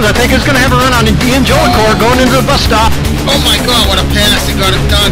Instructions. I think it's going to have a run on the Angelicore going into the bus stop. Oh my God, what a pass. He got it done.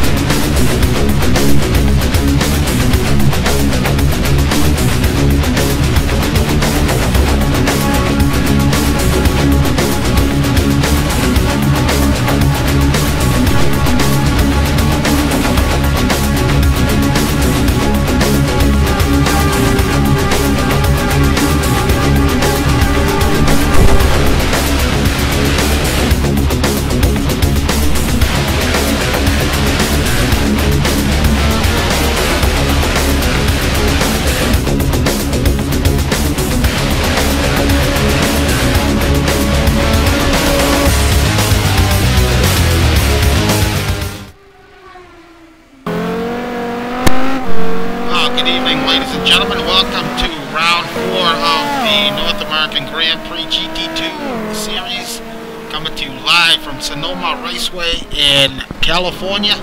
Good evening, ladies and gentlemen. Welcome to round 4 of the North American Grand Prix GT2 series. Coming to you live from Sonoma Raceway in California.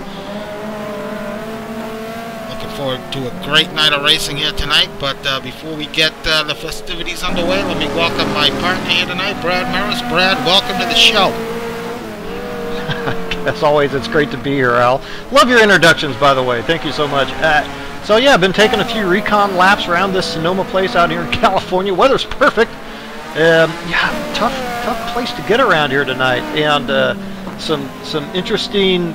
Looking forward to a great night of racing here tonight. But before we get the festivities underway, let me welcome my partner here tonight, Brad Maris. Brad, welcome to the show. As always, it's great to be here, Al. Love your introductions, by the way. Thank you so much. So yeah, I've been taking a few recon laps around this Sonoma place out here in California. Weather's perfect. Yeah, tough place to get around here tonight, and some interesting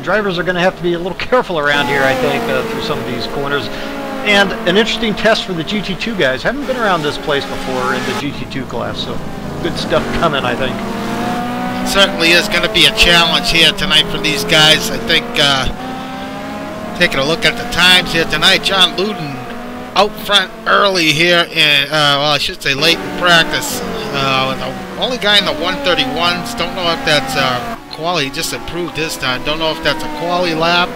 drivers are going to have to be a little careful around here, I think, through some of these corners. And an interesting test for the GT2 guys. Haven't been around this place before in the GT2 class, so good stuff coming, I think. It certainly is going to be a challenge here tonight for these guys. I think. Taking a look at the times here tonight, Jon Ludden out front early here in, well, I should say late in practice. The only guy in the 131s. Don't know if that's quali. He just improved this time. Don't know if that's a quali lap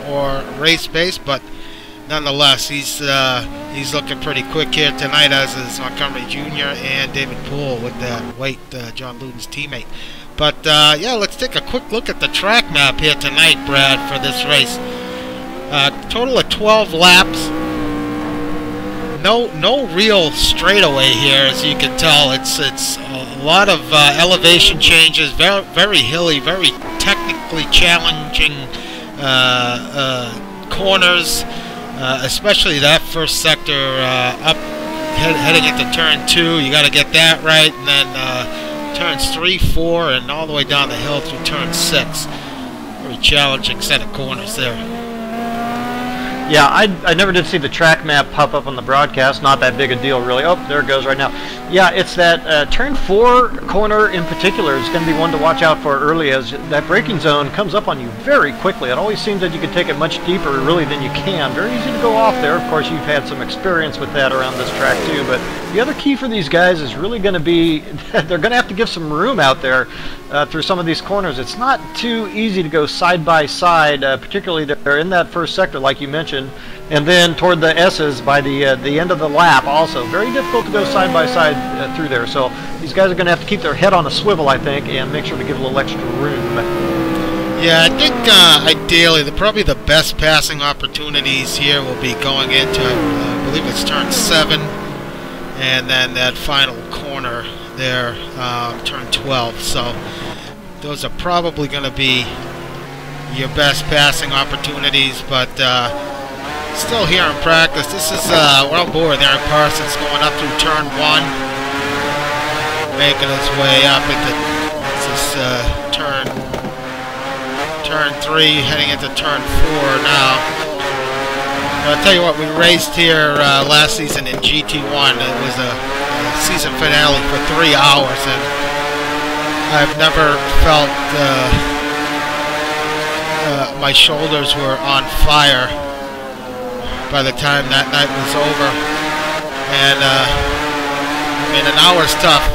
or race pace, but nonetheless, he's looking pretty quick here tonight, as is Montgomery Jr. and David Poole with that weight, Jon Ludden's teammate. But yeah, let's take a quick look at the track map here tonight, Brad, for this race. Total of 12 laps. No real straightaway here, as you can tell. It's a lot of elevation changes, very hilly, very technically challenging corners, especially that first sector up heading into turn 2. You got to get that right, and then turns 3, 4, and all the way down the hill through turn 6. Very challenging set of corners there. Yeah, I never did see the track map pop up on the broadcast. Not that big a deal, really. Oh, there it goes right now. Yeah, it's that turn 4 corner in particular is going to be one to watch out for early, as that braking zone comes up on you very quickly. It always seems that you can take it much deeper, really, than you can. Very easy to go off there. Of course, you've had some experience with that around this track, too. But the other key for these guys is really going to be they're going to have to give some room out there through some of these corners. It's not too easy to go side by side, particularly they're in that first sector, like you mentioned, and then toward the S's by the end of the lap. Also, very difficult to go side by side through there. So these guys are going to have to keep their head on a swivel, I think, and make sure to give a little extra room. Yeah, I think ideally, probably the best passing opportunities here will be going into, I believe it's turn 7, and then that final corner there, turn 12. So those are probably going to be your best passing opportunities, but still here in practice. This is we're on board there in Parsons, going up through turn 1, making his way up into turn 3, heading into turn 4 now. I'll tell you what, we raced here last season in GT1. It was a season finale for 3 hours, and I've never felt my shoulders were on fire by the time that night was over. And I mean, an hour's tough.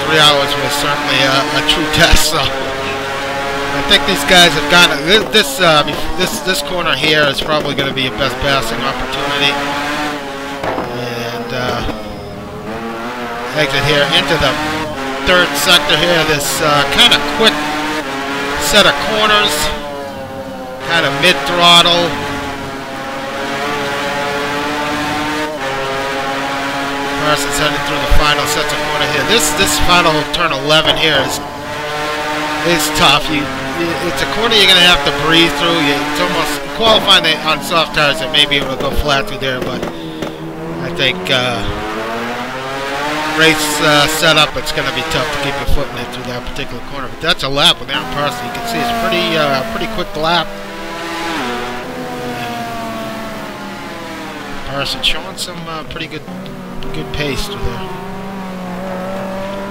3 hours was certainly a true test. So I think these guys have gotten this corner here is probably going to be a best passing opportunity. And exit here into the third sector here. This kind of quick set of corners, kind of mid-throttle. Parsons heading through the final sets of corner here. This final turn 11 here is tough. It's a corner you're going to have to breathe through. It's almost qualifying on soft tires that may be able to go flat through there, but I think race setup, it's going to be tough to keep your foot in it through that particular corner. But that's a lap with Aaron Parsons. You can see it's a pretty quick lap. Parsons showing some pretty good pace through there.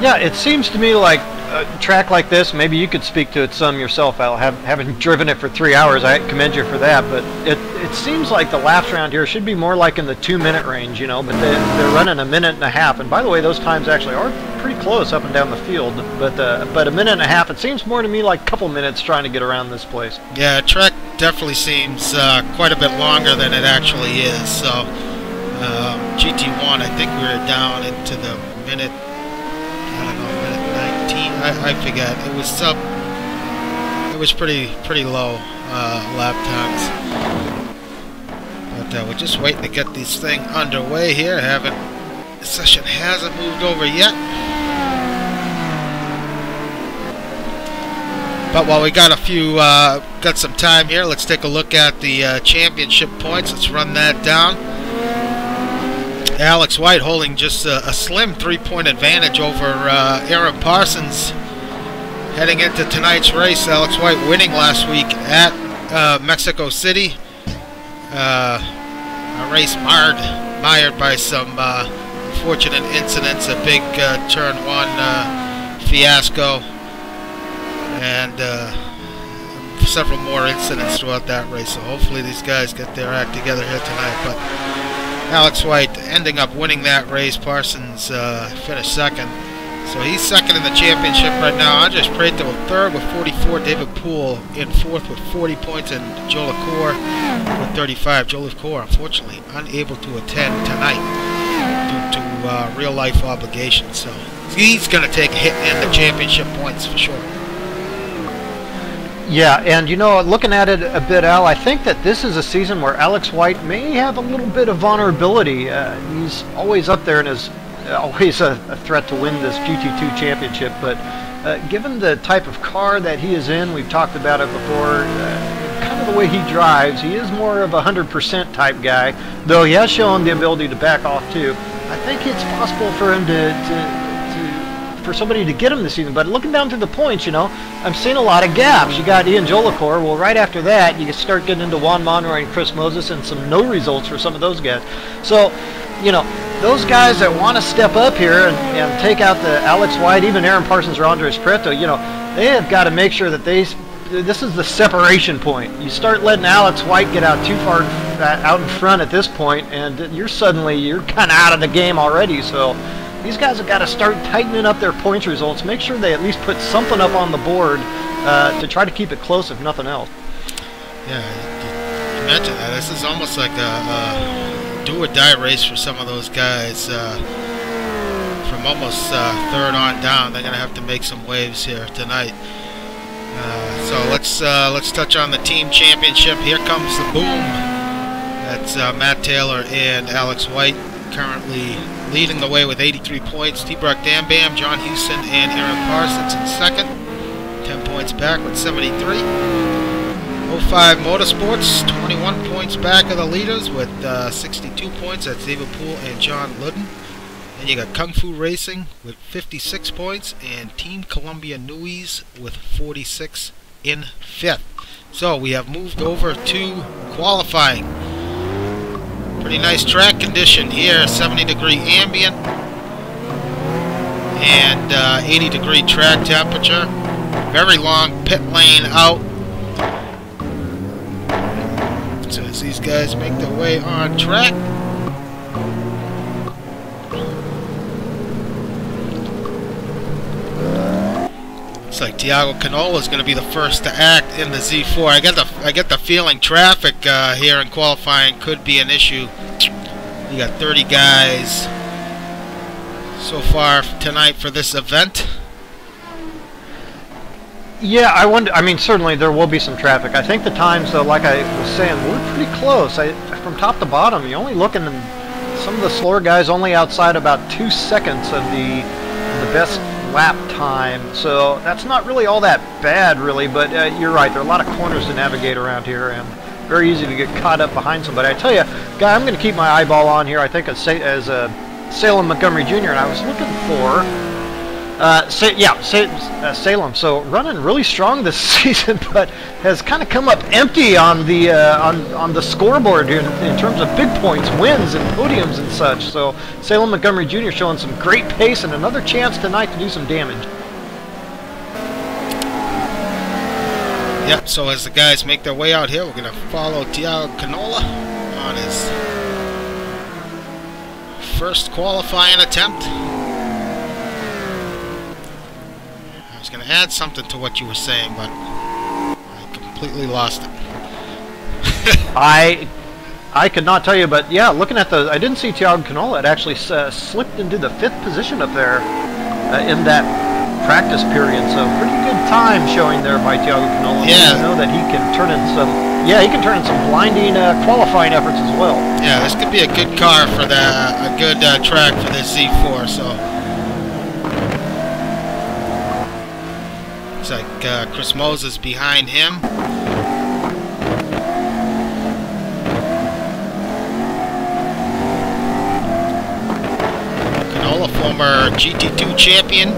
Yeah, it seems to me like a track like this, maybe you could speak to it some yourself, Al. Having driven it for 3 hours, I commend you for that. But it seems like the laps around here should be more like in the 2-minute range, you know. But they're running 1.5 minutes. And by the way, those times actually are pretty close up and down the field. But 1.5 minutes, it seems more to me like a couple minutes trying to get around this place. Yeah, track definitely seems quite a bit longer than it actually is. So GT1, I think we were down into the minute. I don't know, minute 19. I forget. It was pretty low lap times. But we're just waiting to get this thing underway here. The session hasn't moved over yet. But while we got got some time here, let's take a look at the championship points. Let's run that down. Alex White holding just a slim 3-point advantage over Aaron Parsons heading into tonight's race. Alex White winning last week at Mexico City. A race mired by some unfortunate incidents, a big turn 1 fiasco, and several more incidents throughout that race. So hopefully these guys get their act together here tonight. But Alex White ending up winning that race. Parsons finished second. So he's second in the championship right now. Andres Prieto in third with 44. David Poole in fourth with 40 points. And Joe LaCour with 35. Joe LaCour, unfortunately, unable to attend tonight due to real-life obligations. So he's going to take a hit in the championship points for sure. Yeah, and you know, looking at it a bit, Al, I think that this is a season where Alex White may have a little bit of vulnerability. He's always up there and is always a threat to win this GT2 championship, but given the type of car that he is in, we've talked about it before, kind of the way he drives, he is more of a 100% type guy, though he has shown the ability to back off too. I think it's possible for him for somebody to get him this season, but looking down through the points, you know, I'm seeing a lot of gaps. You got Ian Jolicoeur. Well, right after that, you start getting into Juan Monroy and Chris Moses and some no results for some of those guys. So, you know, those guys that want to step up here and take out the Alex White, even Aaron Parsons or Andres Prieto, you know, they have got to make sure that this is the separation point. You start letting Alex White get out too far out in front at this point, and you're kind of out of the game already. So these guys have got to start tightening up their points results, make sure they at least put something up on the board to try to keep it close, if nothing else. Yeah, you mentioned that. This is almost like a do-or-die race for some of those guys. From almost third on down, they're going to have to make some waves here tonight. So let's touch on the team championship. Here comes the boom. That's Matt Taylor and Alex White currently leading the way with 83 points. T-Brock Dambam, John Houston, and Aaron Parsons in second. 10 points back with 73. 05 Motorsports, 21 points back of the leaders with 62 points. That's David Poole and Jon Ludden. Then you got Kung Fu Racing with 56 points and Team Columbia Nuis with 46 in fifth. So we have moved over to qualifying. Pretty nice track condition here, 70-degree ambient and 80-degree track temperature. Very long pit lane out. So as these guys make their way on track. Looks like Tiago Canola is going to be the first to act in the Z4. I get the feeling traffic here in qualifying could be an issue. You got 30 guys so far tonight for this event. Yeah, I wonder. I mean, certainly there will be some traffic. I think the times, though, like I was saying, we're pretty close. From top to bottom, you're only looking in some of the slower guys only outside about 2 seconds of the best lap time, so that's not really all that bad, really. But you're right, there are a lot of corners to navigate around here, and very easy to get caught up behind somebody. I tell you, guy, I'm going to keep my eyeball on here. I think as Salem Montgomery Jr., and I was looking for Salem. So running really strong this season, but has kind of come up empty on the scoreboard here in terms of big points, wins, and podiums and such. So Salem Montgomery Jr. showing some great pace and another chance tonight to do some damage. Yep, so as the guys make their way out here, we're going to follow Tiago Canola on his first qualifying attempt. I was going to add something to what you were saying, but I completely lost it. I could not tell you, but yeah, looking at I didn't see Tiago Canola. It actually slipped into the 5th position up there in that practice period. So pretty good time showing there by Tiago Canola. Yeah, I know that he can turn in some. Yeah, he can turn in some blinding qualifying efforts as well. Yeah, this could be a good car for a good track for this Z4. So. Looks like Chris Moses behind him. Canola, former GT2 champion,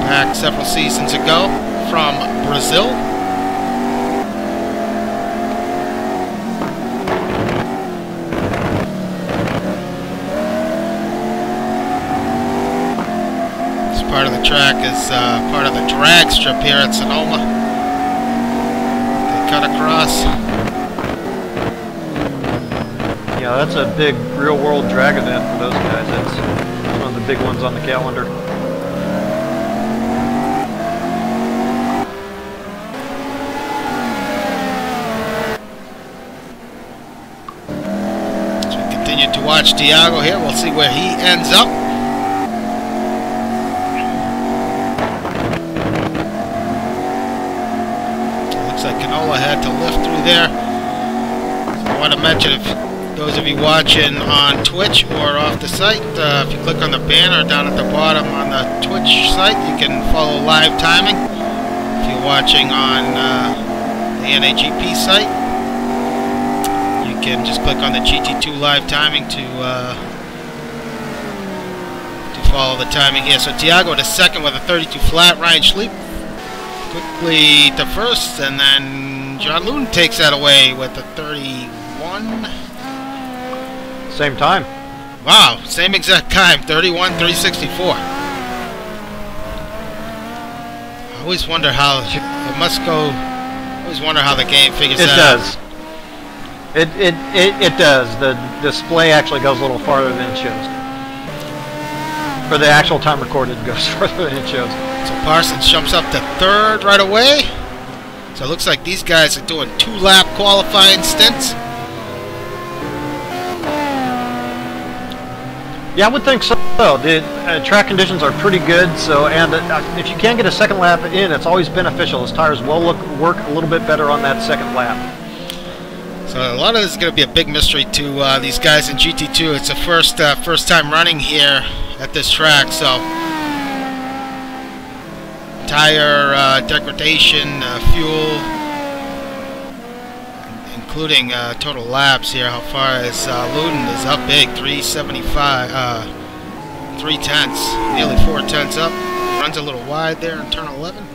back several seasons ago from Brazil. Part of the track is part of the drag strip here at Sonoma. They cut across. Yeah, that's a big real-world drag event for those guys. It's one of the big ones on the calendar. As we continue to watch Tiago here, we'll see where he ends up. Canola had to lift through there. So I want to mention, if those of you watching on Twitch or off the site, if you click on the banner down at the bottom on the Twitch site, you can follow live timing. If you're watching on the NAGP site, you can just click on the GT2 live timing to follow the timing here. So Tiago to second with a 32 flat. Ryan Schleep quickly to first, and then Jon Ludden takes that away with a 31. Same time. Wow, same exact time, 31:364. I always wonder how it must go. I always wonder how the game figures that out. It does. The display actually goes a little farther than it shows. For the actual time recorded, it goes farther than it shows. So Parsons jumps up to 3rd right away. So it looks like these guys are doing 2-lap qualifying stints. Yeah, I would think so. The track conditions are pretty good, so if you can get a second lap in, it's always beneficial. His tires will work a little bit better on that second lap. So a lot of this is going to be a big mystery to these guys in GT2. It's the first time running here at this track, so tire degradation, fuel, including total laps here. How far is Ludden is up big, 375, 3/10, nearly 4/10 up. Runs a little wide there in turn 11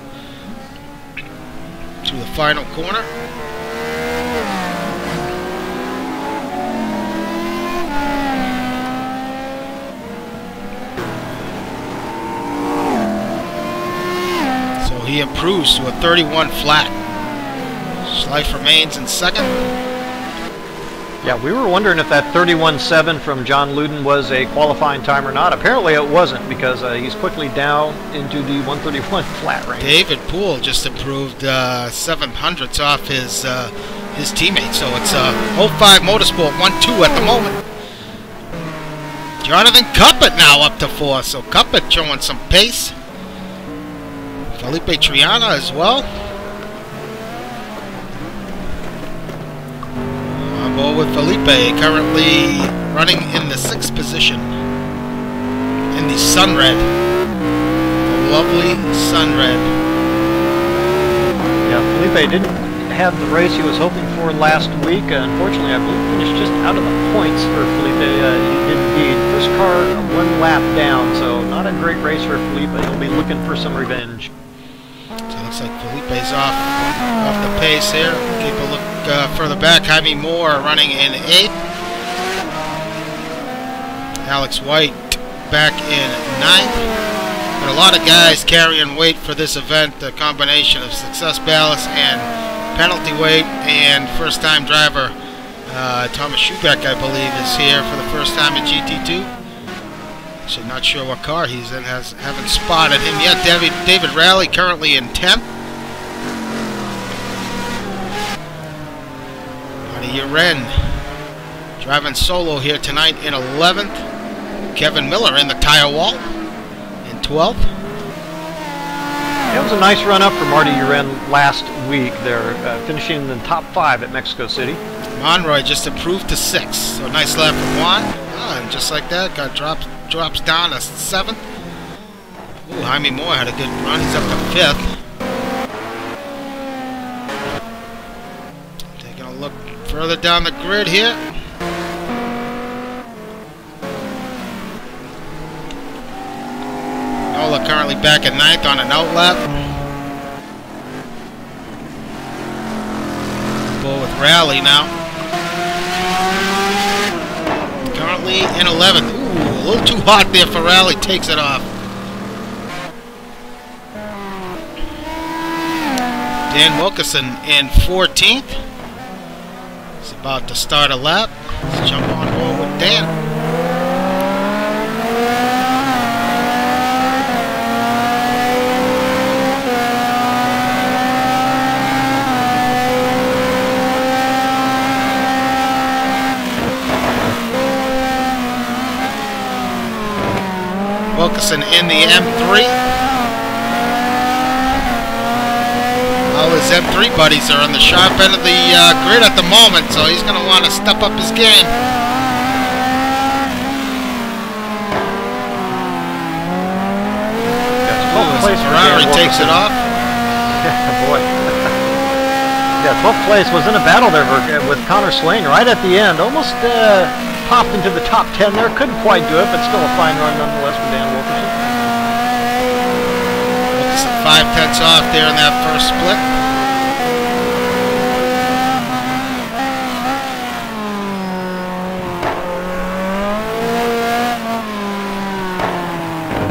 to the final corner. He improves to a 31 flat. Schleif remains in second. Yeah, we were wondering if that 31.7 from Jon Ludden was a qualifying time or not. Apparently it wasn't, because he's quickly down into the 131 flat range. David Poole just improved 7/100ths off his teammate, so it's 05 Motorsport 1-2 at the moment. Jonathan Cuppett now up to 4, so Cuppett showing some pace. Felipe Triana as well. On board with Felipe, currently running in the 6th position in the Sun Red. The lovely Sun Red. Yeah, Felipe didn't have the race he was hoping for last week. Unfortunately, I believe finished just out of the points for Felipe. He did indeed. First car 1 lap down, so not a great race for Felipe. He'll be looking for some revenge. So it looks like Felipe's off the pace here. Keep a look further back. Jaime Moore running in 8th. Alex White back in 9th. And a lot of guys carrying weight for this event. A combination of success ballast and penalty weight. And first-time driver Thomas Schubeck, I believe, is here for the first time in GT2. Actually, not sure what car he's in. Haven't spotted him yet. David Rowley currently in 10th. Marty Uren driving solo here tonight in 11th. Kevin Miller in the tire wall in 12th. It was a nice run up for Marty Uren last week. They're finishing in the top 5 at Mexico City. Monroy just improved to 6th. So nice lap for Juan. And just like that, drops down to 7th. Ooh, Jaime Moore had a good run. He's up to 5th. Taking a look further down the grid here. Nola currently back at 9th on an out lap. Bull with Rally now. Currently in 11th. Ooh, a little too hot there for Rally. Takes it off. Dan Wilkerson in 14th. He's about to start a lap. Let's jump on board with Dan. Wilkerson in the M3. All his M3 buddies are on the sharp end of the grid at the moment, so he's going to want to step up his game. Ferrari takes it off. Yeah, boy. Yeah, 12th place was in a battle there with Connor Swain right at the end. Almost popped into the top 10 there. Couldn't quite do it, but still a fine run nonetheless for Dan Wilkerson. Wilkerson 5/10 off there in that first split.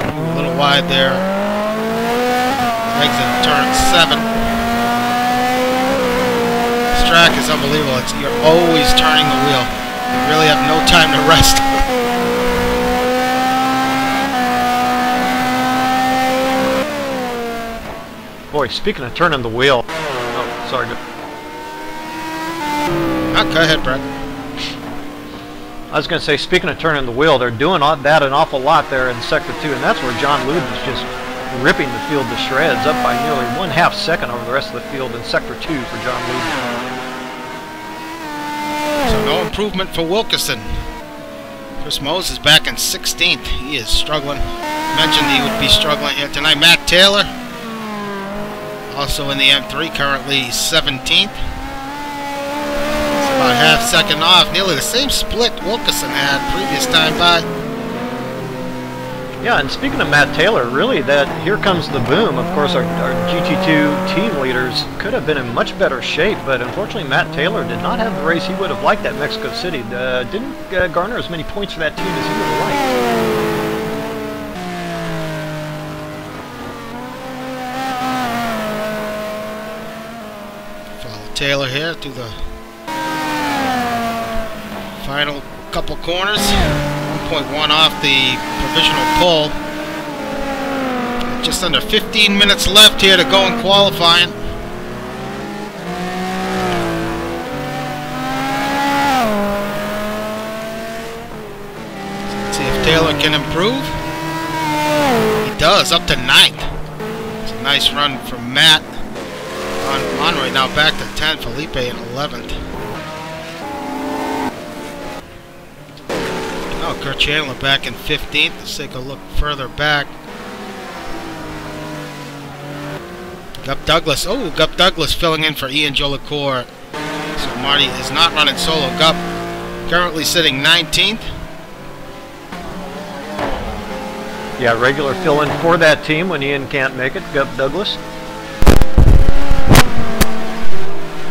A little wide there. Exit turn 7. This track is unbelievable. You're always turning the wheel. You really have no time to rest. Boy, speaking of turning the wheel. Oh, sorry. Go ahead, Brett. I was going to say, speaking of turning the wheel, they're doing that an awful lot there in Sector 2, and that's where Jon Ludden is just ripping the field to shreds, up by nearly 1/2 second over the rest of the field in Sector 2 for Jon Ludden. So no improvement for Wilkerson. Chris Moses back in 16th. He is struggling. Mentioned he would be struggling here tonight. Matt Taylor, also in the M3, currently 17th. It's about 1/2 second off. Nearly the same split Wilkerson had previous time by. Yeah, and speaking of Matt Taylor, really, here comes the boom. Of course, our GT2 team leaders could have been in much better shape, but unfortunately Matt Taylor did not have the race he would have liked at Mexico City. Didn't garner as many points for that team as he would have liked. Follow Taylor here to the final couple corners. 1.1 off the provisional pole. Just under 15 minutes left here to go in qualifying. Let's see if Taylor can improve. He does, up to 9th. It's a nice run from Matt. On right now, back to 10th. Felipe in 11th. Oh, Kurt Chandler back in 15th. Let's take a look further back. Gup Douglas. Oh, Gup Douglas filling in for Ian Jolicoeur. So Marty is not running solo. Gup currently sitting 19th. Yeah, regular fill-in for that team when Ian can't make it. Gup Douglas.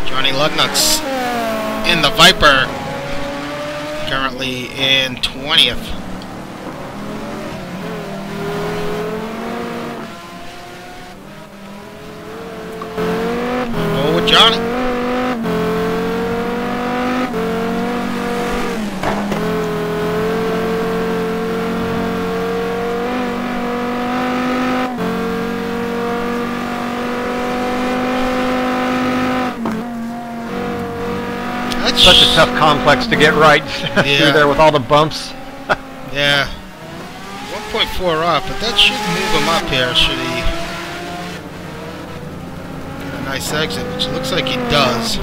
Johnny Lugnut's in the Viper. Currently in 20th. Go with Johnny. Such a tough complex to get right through there with all the bumps. Yeah. 1.4 off, but that should move him up here, should he get a nice exit, which looks like he does.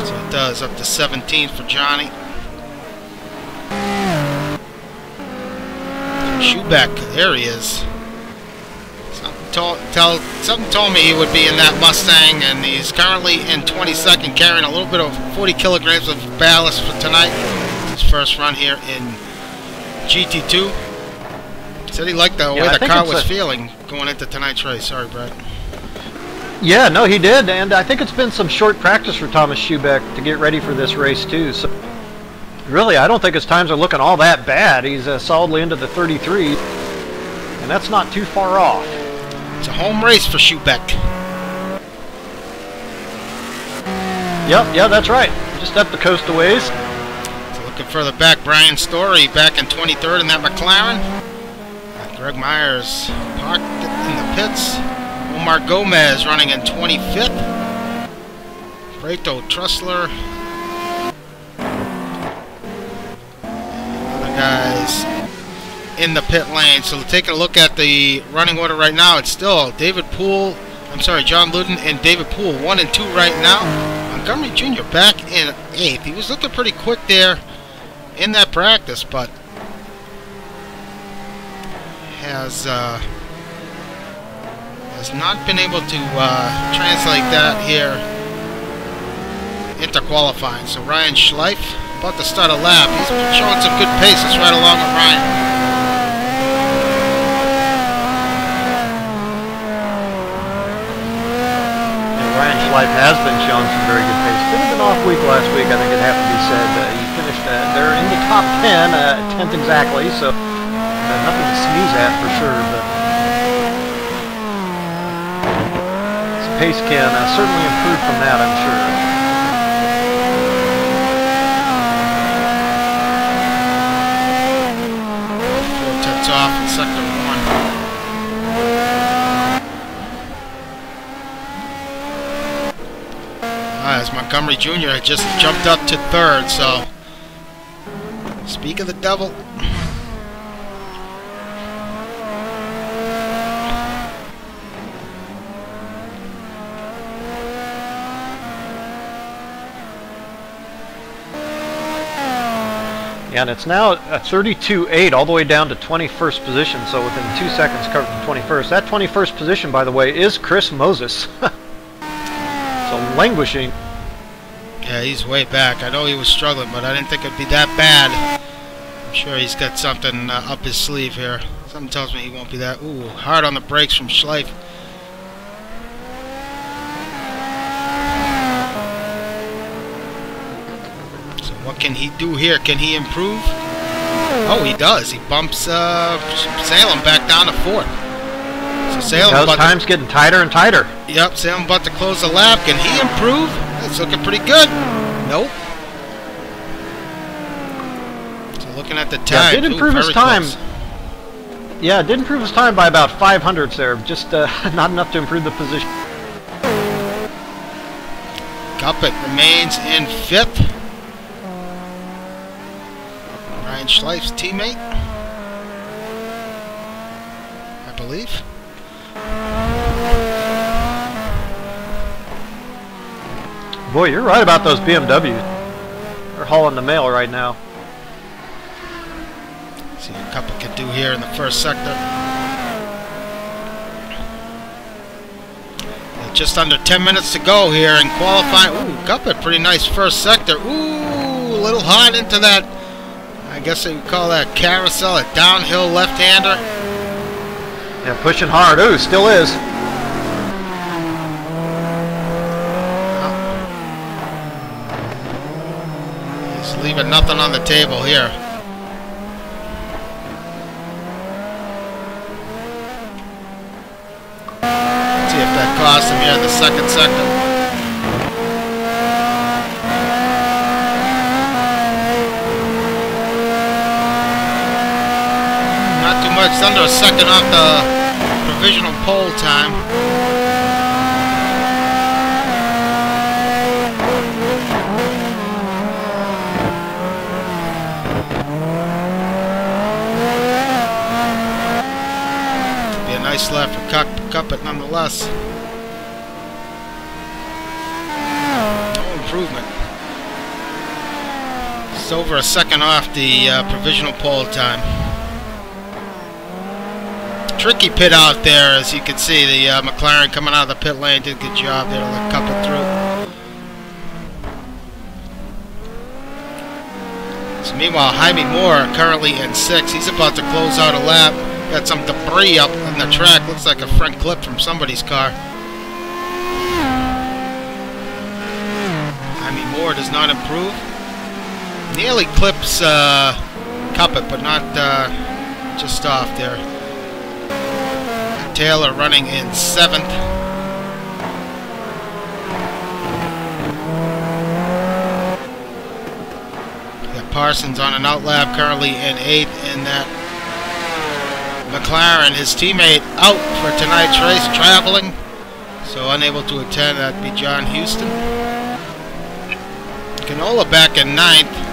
So it does, up to 17th for Johnny. Schubeck, there he is. Something told me he would be in that Mustang, and he's currently in 22nd, carrying a little bit of 40 kilograms of ballast for tonight. His first run here in GT2. Said he liked the way the car was feeling going into tonight's race. Sorry, Brad. Yeah, no, he did, and I think it's been some short practice for Thomas Schubeck to get ready for this race too. So really, I don't think his times are looking all that bad. He's solidly into the 33, and that's not too far off. It's a home race for Schubeck. Yep, yeah, that's right. Just up the coast a ways. So looking further back, Brian Story back in 23rd in that McLaren. Greg Myers parked in the pits. Omar Gomez running in 25th. Fredo Trussler. Other guys in the pit lane. So taking a look at the running order right now, it's still Jon Ludden and David Poole 1 and 2 right now. Montgomery Jr. back in 8th. He was looking pretty quick there in that practice, but has not been able to translate that here into qualifying. So Ryan Schleif about to start a lap. He's showing some good pace. Let's ride along with Ryan. Ryan Schleif has been showing some very good pace. Bit of an off week last week, I think it'd have to be said. He finished there in the top 10, 10th exactly, so nothing to sneeze at for sure. But his pace can certainly improve from that, I'm sure. 4 tenths off in sector 1. As Montgomery Jr. had just jumped up to 3rd, so speak of the devil. Yeah, and it's now a 32.8 all the way down to 21st position, so within 2 seconds covered from 21st. That 21st position, by the way, is Chris Moses. So languishing. Yeah, he's way back. I know he was struggling, but I didn't think it'd be that bad. I'm sure he's got something up his sleeve here. Something tells me he won't be that. Ooh, hard on the brakes from Schleif. So what can he do here? Can he improve? Oh, he does. He bumps Salem back down to 4th. So Salem, time's getting tighter and tighter. Yep, Salem about to close the lap. Can he improve? It's looking pretty good. Nope. So looking at the time. Yeah, did improve his time. Close. Yeah, did improve his time by about 500ths there. Just not enough to improve the position. Guppet remains in 5th. Ryan Schleif's teammate, I believe. Boy, you're right about those BMWs. They're hauling the mail right now. See what Cuppa can do here in the first sector. Just under 10 minutes to go here in qualifying. Ooh, Cuppa, pretty nice first sector. Ooh, a little hard into that. I guess they would call that carousel, a downhill left-hander. Yeah, pushing hard. Ooh, still is. He's leaving nothing on the table here. Let's see if that cost him here in the second sector. It's under a second off the provisional pole time. Be a nice lap for Cuppa nonetheless. No improvement. It's over a second off the provisional pole time. Tricky pit out there, as you can see. The McLaren coming out of the pit lane did a good job there to let Cuppa through. So meanwhile, Jaime Moore currently in 6th. He's about to close out a lap. Got some debris up on the track. Looks like a front clip from somebody's car. Jaime Moore does not improve. Nearly clips Cuppa, but not just off there. Taylor running in 7th. Got Parsons on an outlap currently in 8th, and that McLaren, his teammate, out for tonight's race, traveling, so unable to attend. That'd be John Houston. Canola back in 9th.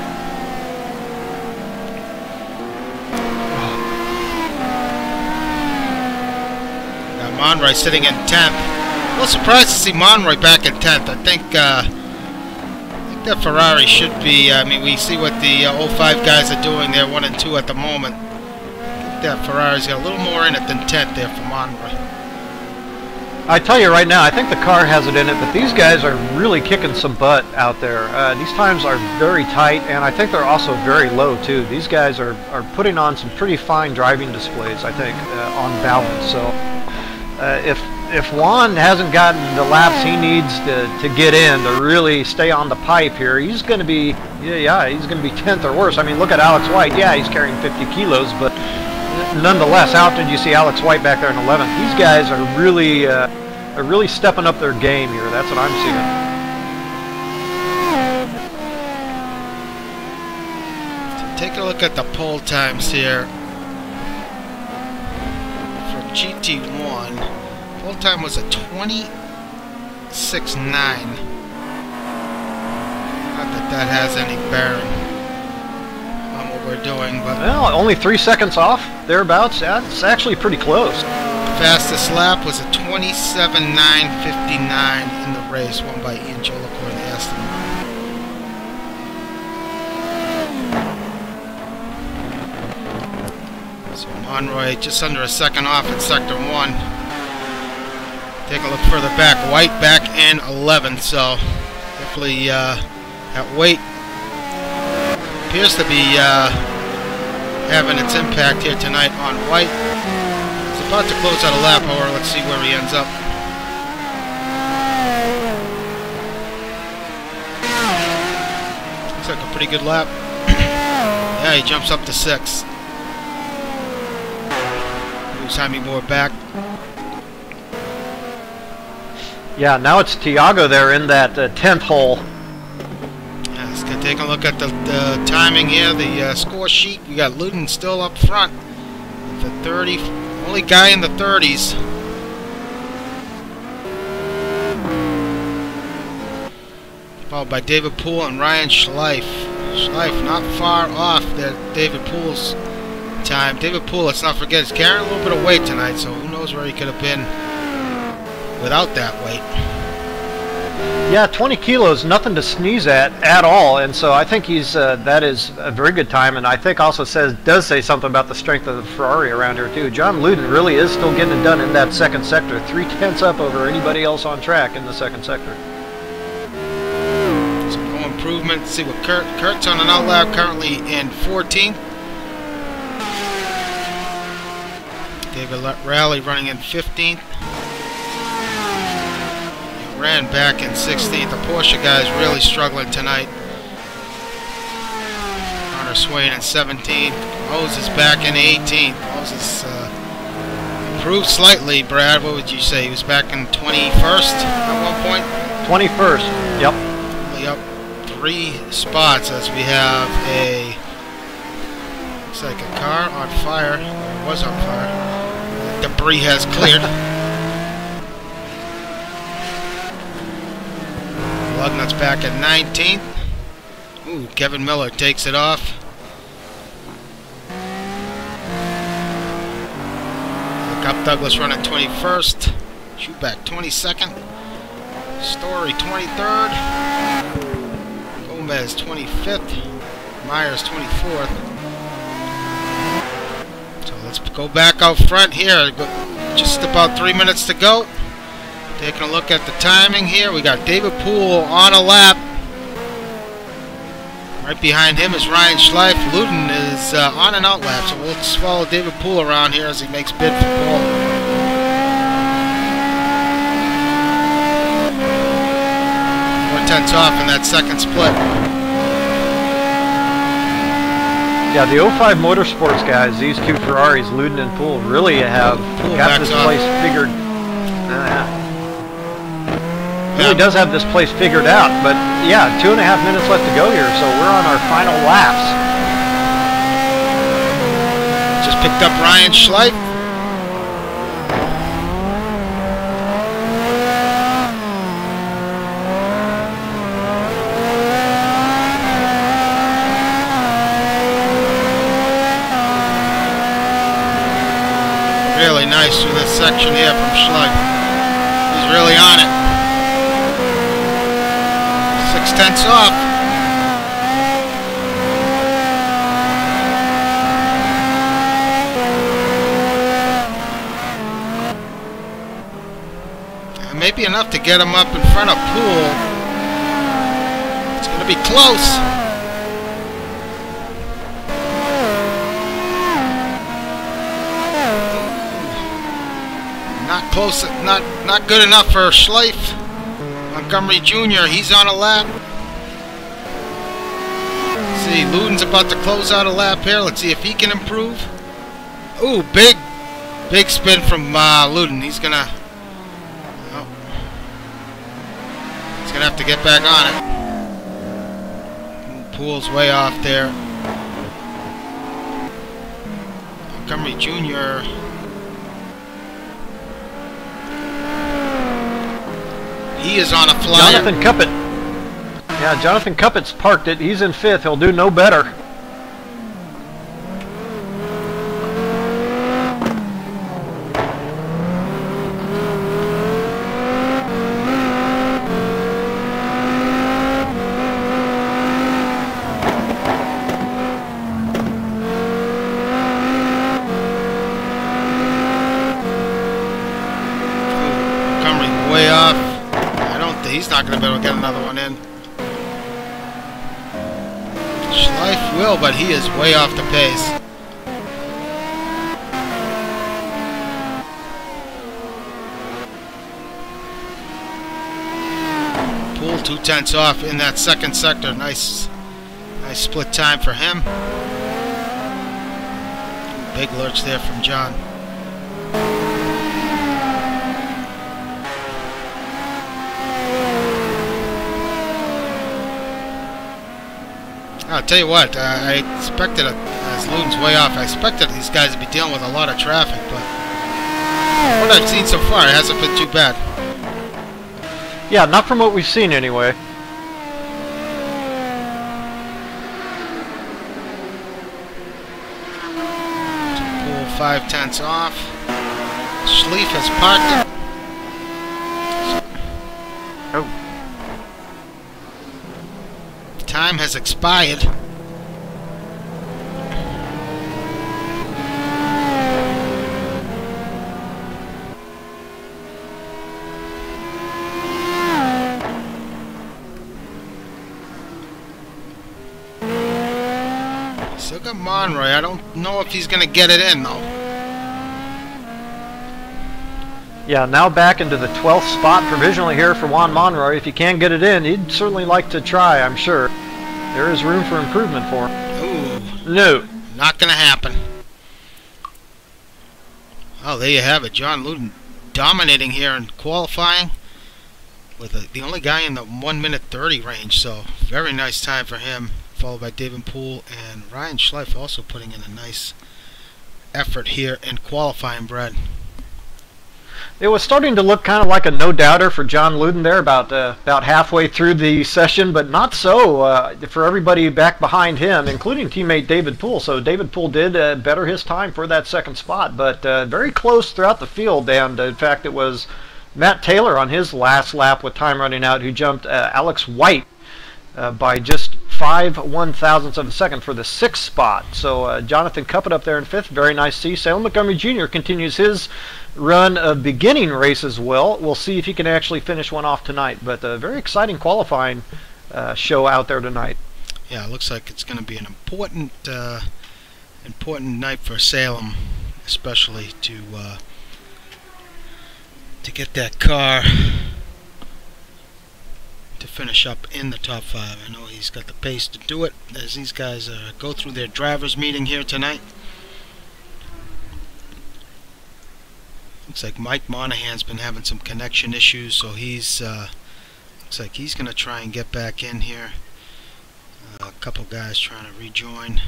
Monroy sitting in 10th. A little surprised to see Monroy back in 10th. I think that Ferrari should be. I mean, we see what the 05 guys are doing. They're 1 and 2 at the moment. I think that Ferrari's got a little more in it than 10th there for Monroy. I tell you right now, I think the car has it in it, but these guys are really kicking some butt out there. These times are very tight, and I think they're also very low too. These guys are putting on some pretty fine driving displays, I think, on balance. So. If Juan hasn't gotten the laps he needs to get in to really stay on the pipe here, he's going to be, he's going to be 10th or worse. I mean, look at Alex White. Yeah, he's carrying 50 kilos, but nonetheless, how often do you see Alex White back there in 11th? These guys are really stepping up their game here. That's what I'm seeing. So take a look at the pole times here. GT1, pole time was a 26.9. Not that has any bearing on what we're doing, but well, only 3 seconds off, thereabouts. That's actually pretty close. Fastest lap was a 27.959 in the race, won by Ian Jolicoeur in the estimate. So Monroy just under a second off in sector 1. Take a look further back. White back in 11th, so definitely that weight appears to be having its impact here tonight on White. He's about to close out a lap, however. Let's see where he ends up. Looks like a pretty good lap. Yeah, he jumps up to 6th. Jaime Moore back. Yeah, now it's Tiago there in that 10th hole. Yeah, let's take a look at the timing here, the score sheet. We got Ludden still up front. The 30, only guy in the 30s. Followed by David Poole and Ryan Schleif. Schleif not far off that David Poole's time. David Poole, let's not forget, is carrying a little bit of weight tonight, so who knows where he could have been without that weight. Yeah, 20 kilos, nothing to sneeze at all, and so I think he's that is a very good time, and I think also does say something about the strength of the Ferrari around here too. Jon Ludden really is still getting it done in that second sector, 3/10 up over anybody else on track in the second sector. So no improvement. Let's see what Kurt's on an outlap currently in 14th. David Rally running in 15th. Ran back in 16th. The Porsche guys really struggling tonight. Connor Swain in 17th. Moses back in 18th. Moses improved slightly, Brad. What would you say? He was back in 21st at one point? 21st, yep. Only up 3 spots as we have a, looks like a car on fire. Or was on fire. Debris has cleared. Lugnut's back at 19th. Ooh, Kevin Miller takes it off. Look up Douglas running 21st. Schuback 22nd. Story 23rd. Gomez 25th. Myers 24th. So let's go back out front here. Just about 3 minutes to go. Taking a look at the timing here, we got David Poole on a lap. Right behind him is Ryan Schleif. Ludden is on an out lap, so we'll just follow David Poole around here as he makes bid for pole. 4/10 off in that second split. Yeah, the 05 Motorsports guys, these two Ferraris, Ludden and Poole, really have got this place figured. Really does have this place figured out, but yeah, 2.5 minutes left to go here, so we're on our final laps. Just picked up Ryan Schleif. Really nice through this section here from Schleif. He's really on it. 6/10 off. Maybe enough to get him up in front of Poole. It's going to be close. Not close. Not good enough for Schleif. Montgomery Jr., he's on a lap. Let's see, Luden's about to close out a lap here. Let's see if he can improve. Ooh, big spin from Ludden. He's gonna have to get back on it. Poole's way off there. Montgomery Jr. He is on a flyer. Jonathan Cuppett. Yeah, Jonathan Cuppett's parked it. He's in 5th. He'll do no better. Montgomery way off. He's not going to be able to get another one in. Schleif will, but he is way off the pace. Poole 2/10 off in that second sector. Nice split time for him. Big lurch there from John. I'll tell you what, I expected, as Ludden's way off, I expected these guys to be dealing with a lot of traffic, but what I've seen so far, it hasn't been too bad. Yeah, not from what we've seen anyway. Poole 5/10 off. Schleif has parked it. Oh. time has expired. Still got Monroy. I don't know if he's going to get it in, though. Yeah, now back into the 12th spot provisionally here for Juan Monroy. If he can get it in, he'd certainly like to try, I'm sure. There is room for improvement for him. Ooh. No. Not going to happen. Oh, there you have it. Jon Ludden dominating here in qualifying with the only guy in the 1:30 range. So, very nice time for him. Followed by David Poole and Ryan Schleif also putting in a nice effort here in qualifying, Brad. It was starting to look kind of like a no-doubter for Jon Ludden there about halfway through the session, but not so for everybody back behind him, including teammate David Poole. So David Poole did better his time for that second spot, but very close throughout the field. And in fact, it was Matt Taylor on his last lap with time running out who jumped Alex White by just 5/1000ths of a second for the 6th spot. So Jonathan Cuppet up there in 5th. Very nice to see. Salem Montgomery Jr. continues his run of beginning race as well. We'll see if he can actually finish one off tonight. But a very exciting qualifying show out there tonight. Yeah, it looks like it's going to be an important night for Salem, especially to get that car to finish up in the top 5. I know he's got the pace to do it as these guys go through their drivers meeting here tonight. Looks like Mike Monahan's been having some connection issues, so he's looks like he's going to try and get back in here. A couple guys trying to rejoin.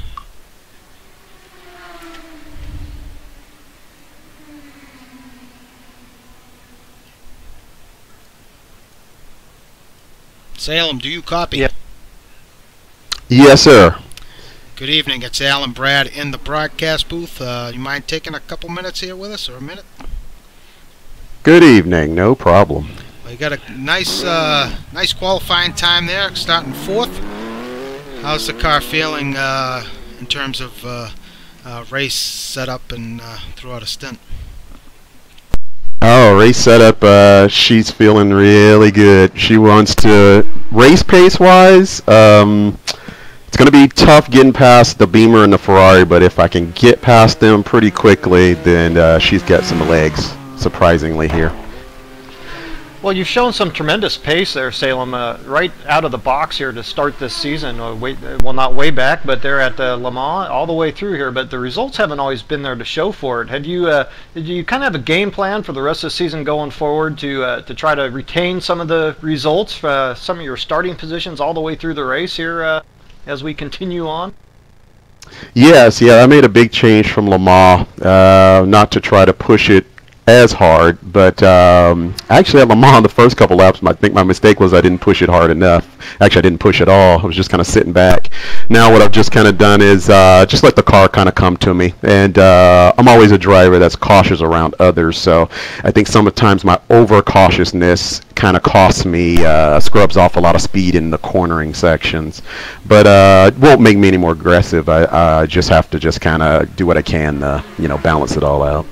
Salem, do you copy? Yeah. Yes, sir. Good evening. It's Al and Brad in the broadcast booth. You mind taking a couple minutes here with us, or a minute? Good evening. No problem. Well, you got a nice, nice qualifying time there, starting 4th. How's the car feeling in terms of race setup and throughout a stint? Oh, race setup, she's feeling really good. She wants to, race pace-wise, it's going to be tough getting past the Beamer and the Ferrari, but if I can get past them pretty quickly, then she's got some legs, surprisingly, here. Well, you've shown some tremendous pace there, Salem, right out of the box here to start this season. Well, not way back, but they're at Le Mans all the way through here. But the results haven't always been there to show for it. Did you kind of have a game plan for the rest of the season going forward to try to retain some of the results, some of your starting positions all the way through the race here as we continue on? Yes, yeah, I made a big change from Le Mans, not to try to push it as hard, but actually at Le Mans the first couple laps, I think my mistake was I didn't push it hard enough. Actually, I didn't push at all. I was just kind of sitting back. Now what I've just kind of done is just let the car kind of come to me, and I'm always a driver that's cautious around others, so I think sometimes my over-cautiousness kind of costs me, scrubs off a lot of speed in the cornering sections, but it won't make me any more aggressive. I just have to just kind of do what I can, balance it all out.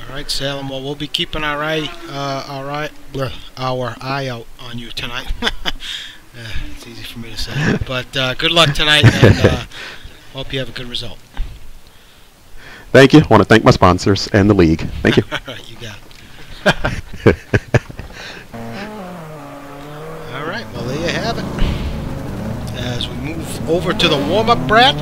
All right, Salem. Well, we'll be keeping our eye out on you tonight. It's easy for me to say, but good luck tonight, and hope you have a good result. Thank you. I want to thank my sponsors and the league. Thank you. All right, you got it. All right. Well, there you have it. As we move over to the warm-up, Brad,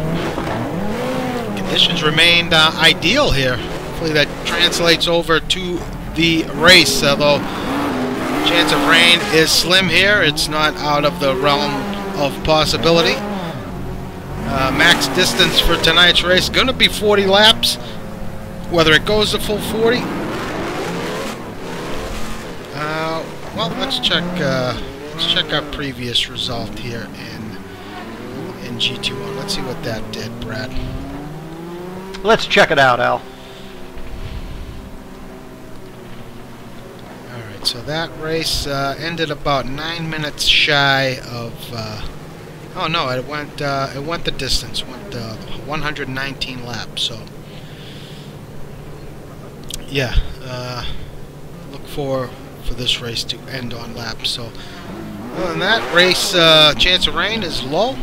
conditions remained ideal here. Hopefully that translates over to the race, although chance of rain is slim here. It's not out of the realm of possibility. Max distance for tonight's race going to be 40 laps. Whether it goes the full 40, well, let's check our previous result here in GT1. Let's see what that did, Brad. Let's check it out, Al. So that race ended about 9 minutes shy of Oh no, it went the distance. It went 119 laps. So yeah, look for this race to end on laps. So other than that, race chance of rain is low,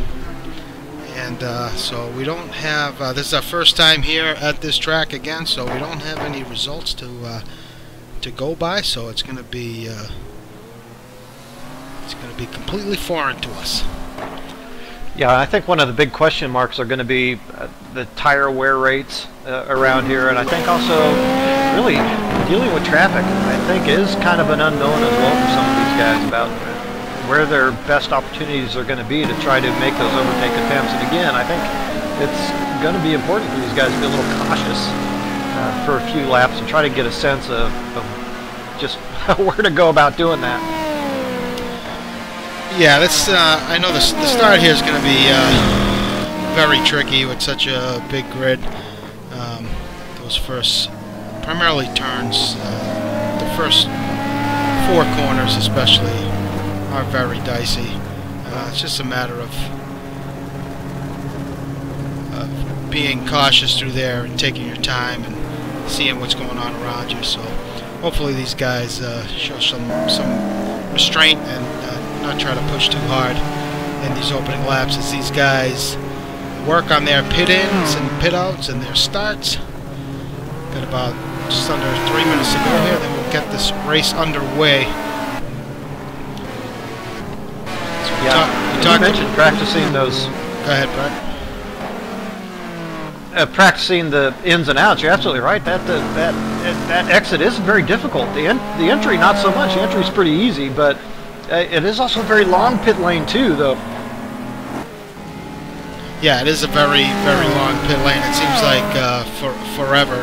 and so we don't have. This is our first time here at this track again, so we don't have any results to go by. So it's going to be completely foreign to us. Yeah, I think one of the big question marks are going to be the tire wear rates around here, and I think also really dealing with traffic, I think, is kind of an unknown as well for some of these guys about where their best opportunities are going to be to try to make those overtake attempts. And again, I think it's going to be important for these guys to be a little cautious for a few laps and try to get a sense of just where to go about doing that. Yeah, that's. I know the start here is going to be very tricky with such a big grid. Those first, primarily turns, the first 4 corners especially, are very dicey. It's just a matter of being cautious through there and taking your time and seeing what's going on around you. So hopefully these guys show some restraint and not try to push too hard in these opening laps as these guys work on their pit ins and pit outs and their starts. Got about just under 3 minutes to go here, then we'll get this race underway. So you mentioned practicing those. Go ahead, Brett. Practicing the ins and outs. You're absolutely right. That exit is very difficult. The entry not so much. The entry is pretty easy, but it is also a very long pit lane too, though. Yeah, it is a very, very long pit lane. It seems like forever.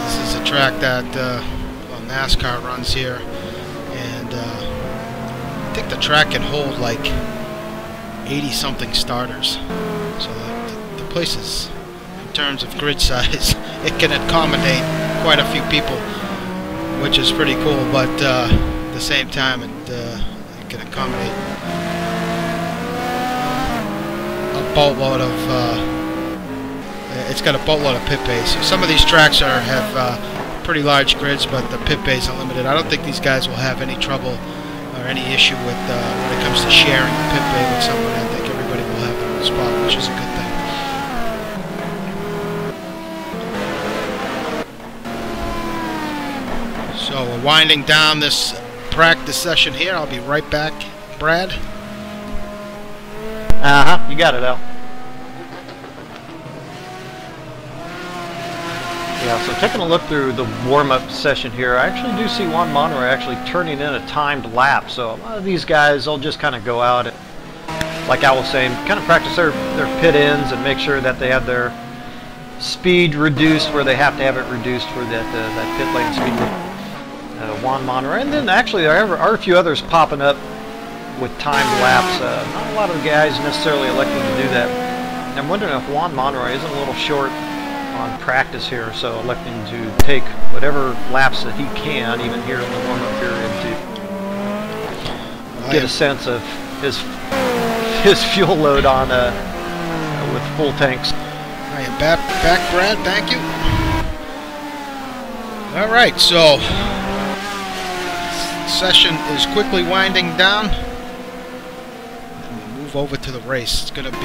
This is a track that NASCAR runs here, and I think the track can hold like 80-something starters. So the place is, in terms of grid size, it can accommodate quite a few people, which is pretty cool. But at the same time, it can accommodate a boatload of it's got a boatload of pit bays. So some of these tracks have pretty large grids, but the pit bays are limited. I don't think these guys will have any trouble or any issue with when it comes to sharing the pit bay with someone. I think everybody will have their own spot, which is a good thing. So we're winding down this practice session here. I'll be right back, Brad. You got it, Al. Yeah, so taking a look through the warm-up session here, I actually do see Juan Monroy actually turning in a timed lap. So a lot of these guys, they'll just kind of go out and, like Al was saying, kind of practice their pit ins and make sure that they have their speed reduced where they have to have it reduced for that pit lane speed. Juan Monroy, and then actually there are a few others popping up with timed laps. Not a lot of the guys necessarily electing to do that. I'm wondering if Juan Monroy isn't a little short on practice here, so electing to take whatever laps that he can, even here in the warm-up period, to get a sense of his fuel load on with full tanks. I am back, Brad. Thank you. All right, so session is quickly winding down, and we'll move over to the race. It's going to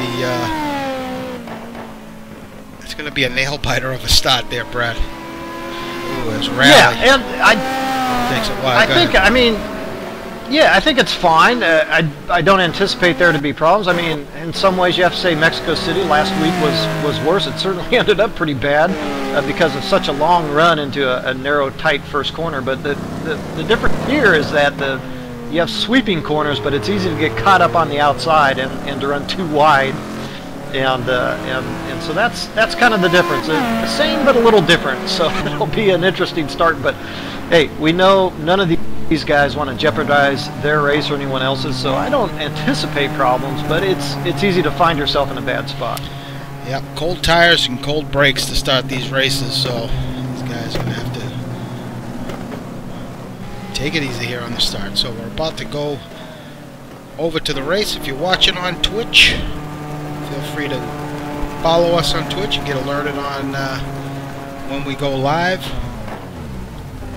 be a nail biter of a start there, Brad. Ooh, it's rally. Yeah, and takes a while. I think it's fine. I don't anticipate there to be problems. I mean, in some ways, you have to say Mexico City last week was worse. It certainly ended up pretty bad because of such a long run into a narrow, tight first corner. But the difference here is that you have sweeping corners, but it's easy to get caught up on the outside and to run too wide. And so that's kind of the difference. The same but a little different. So it'll be an interesting start. But hey, we know none of these guys want to jeopardize their race or anyone else's. So I don't anticipate problems. But it's easy to find yourself in a bad spot. Yep, cold tires and cold brakes to start these races. So these guys are gonna have to take it easy here on the start. So we're about to go over to the race. If you're watching on Twitch, feel free to follow us on Twitch and get alerted on when we go live.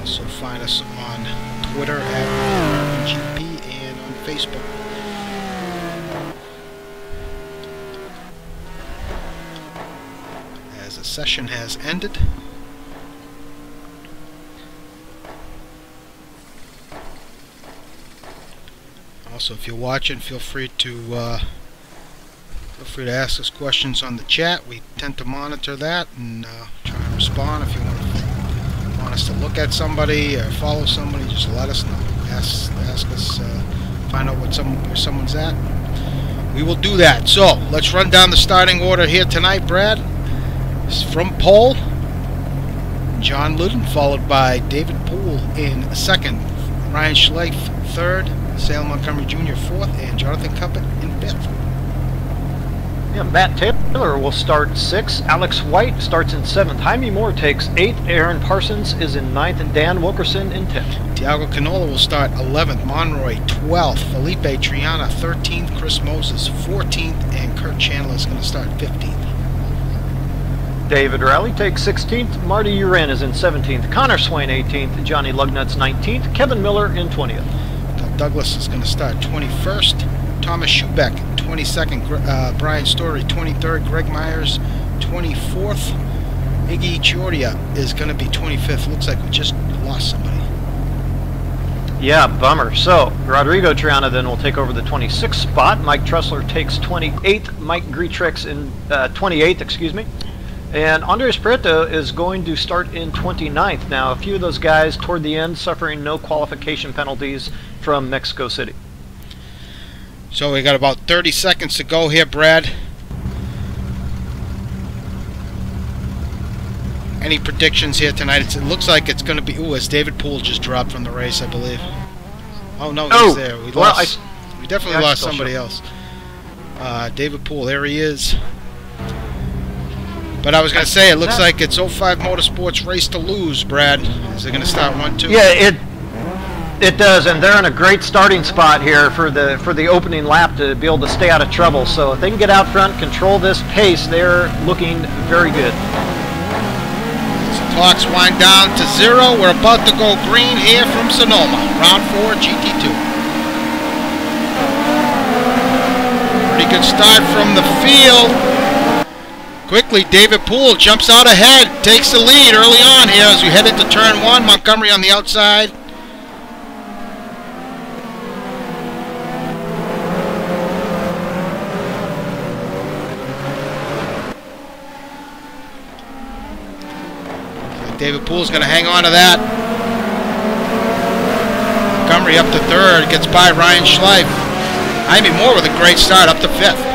Also find us on Twitter at GP and on Facebook. As the session has ended. Also, if you're watching, feel free to ask us questions on the chat. We tend to monitor that and try and respond. If you want us to look at somebody or follow somebody, just let us know. Ask us, find out where someone's at. We will do that. So let's run down the starting order here tonight. Brad, it's from pole, Jon Ludden, followed by David Poole in second, Ryan Schleif third, Sale Montgomery Jr. fourth, and Jonathan Cuppett in fifth. Yeah, Matt Taylor will start sixth. Alex White starts in seventh. Jaime Moore takes eighth. Aaron Parsons is in ninth, and Dan Wilkerson in 10th. Tiago Canola will start 11th. Monroy 12th. Felipe Triana 13th. Chris Moses 14th, and Kurt Chandler is going to start 15th. David Rowley takes 16th. Marty Uren is in 17th. Connor Swain 18th. Johnny Lugnut's 19th. Kevin Miller in 20th. Douglas is going to start 21st. Thomas Schubeck 22nd. Brian Story 23rd. Greg Myers 24th. Iggy Chiordia is going to be 25th. Looks like we just lost somebody. Yeah, bummer. So, Rodrigo Triana then will take over the 26th spot. Mike Trussler takes 28th. Mike Greetrex in 28th, excuse me. And Andres Prieto is going to start in 29th. Now, a few of those guys toward the end suffering no qualification penalties from Mexico City. So we got about 30 seconds to go here, Brad. Any predictions here tonight? It looks like it's going to be... Ooh, as David Poole just dropped from the race, I believe. Oh, no, he's there. We definitely lost somebody else. David Poole, there he is. But I was going to say, it looks like it's 05 Motorsports Race to Lose, Brad. Is it going to start 1-2? Yeah, it does, and they're in a great starting spot here for the opening lap to be able to stay out of trouble. So if they can get out front, control this pace, they're looking very good. So clocks wind down to 0. We're about to go green here from Sonoma. Round 4, GT2. Pretty good start from the field. Quickly, David Poole jumps out ahead, takes the lead early on here as we head into turn 1. Montgomery on the outside. David Poole's going to hang on to that. Montgomery up to third, gets by Ryan Schleif. Jaime Moore with a great start up to fifth.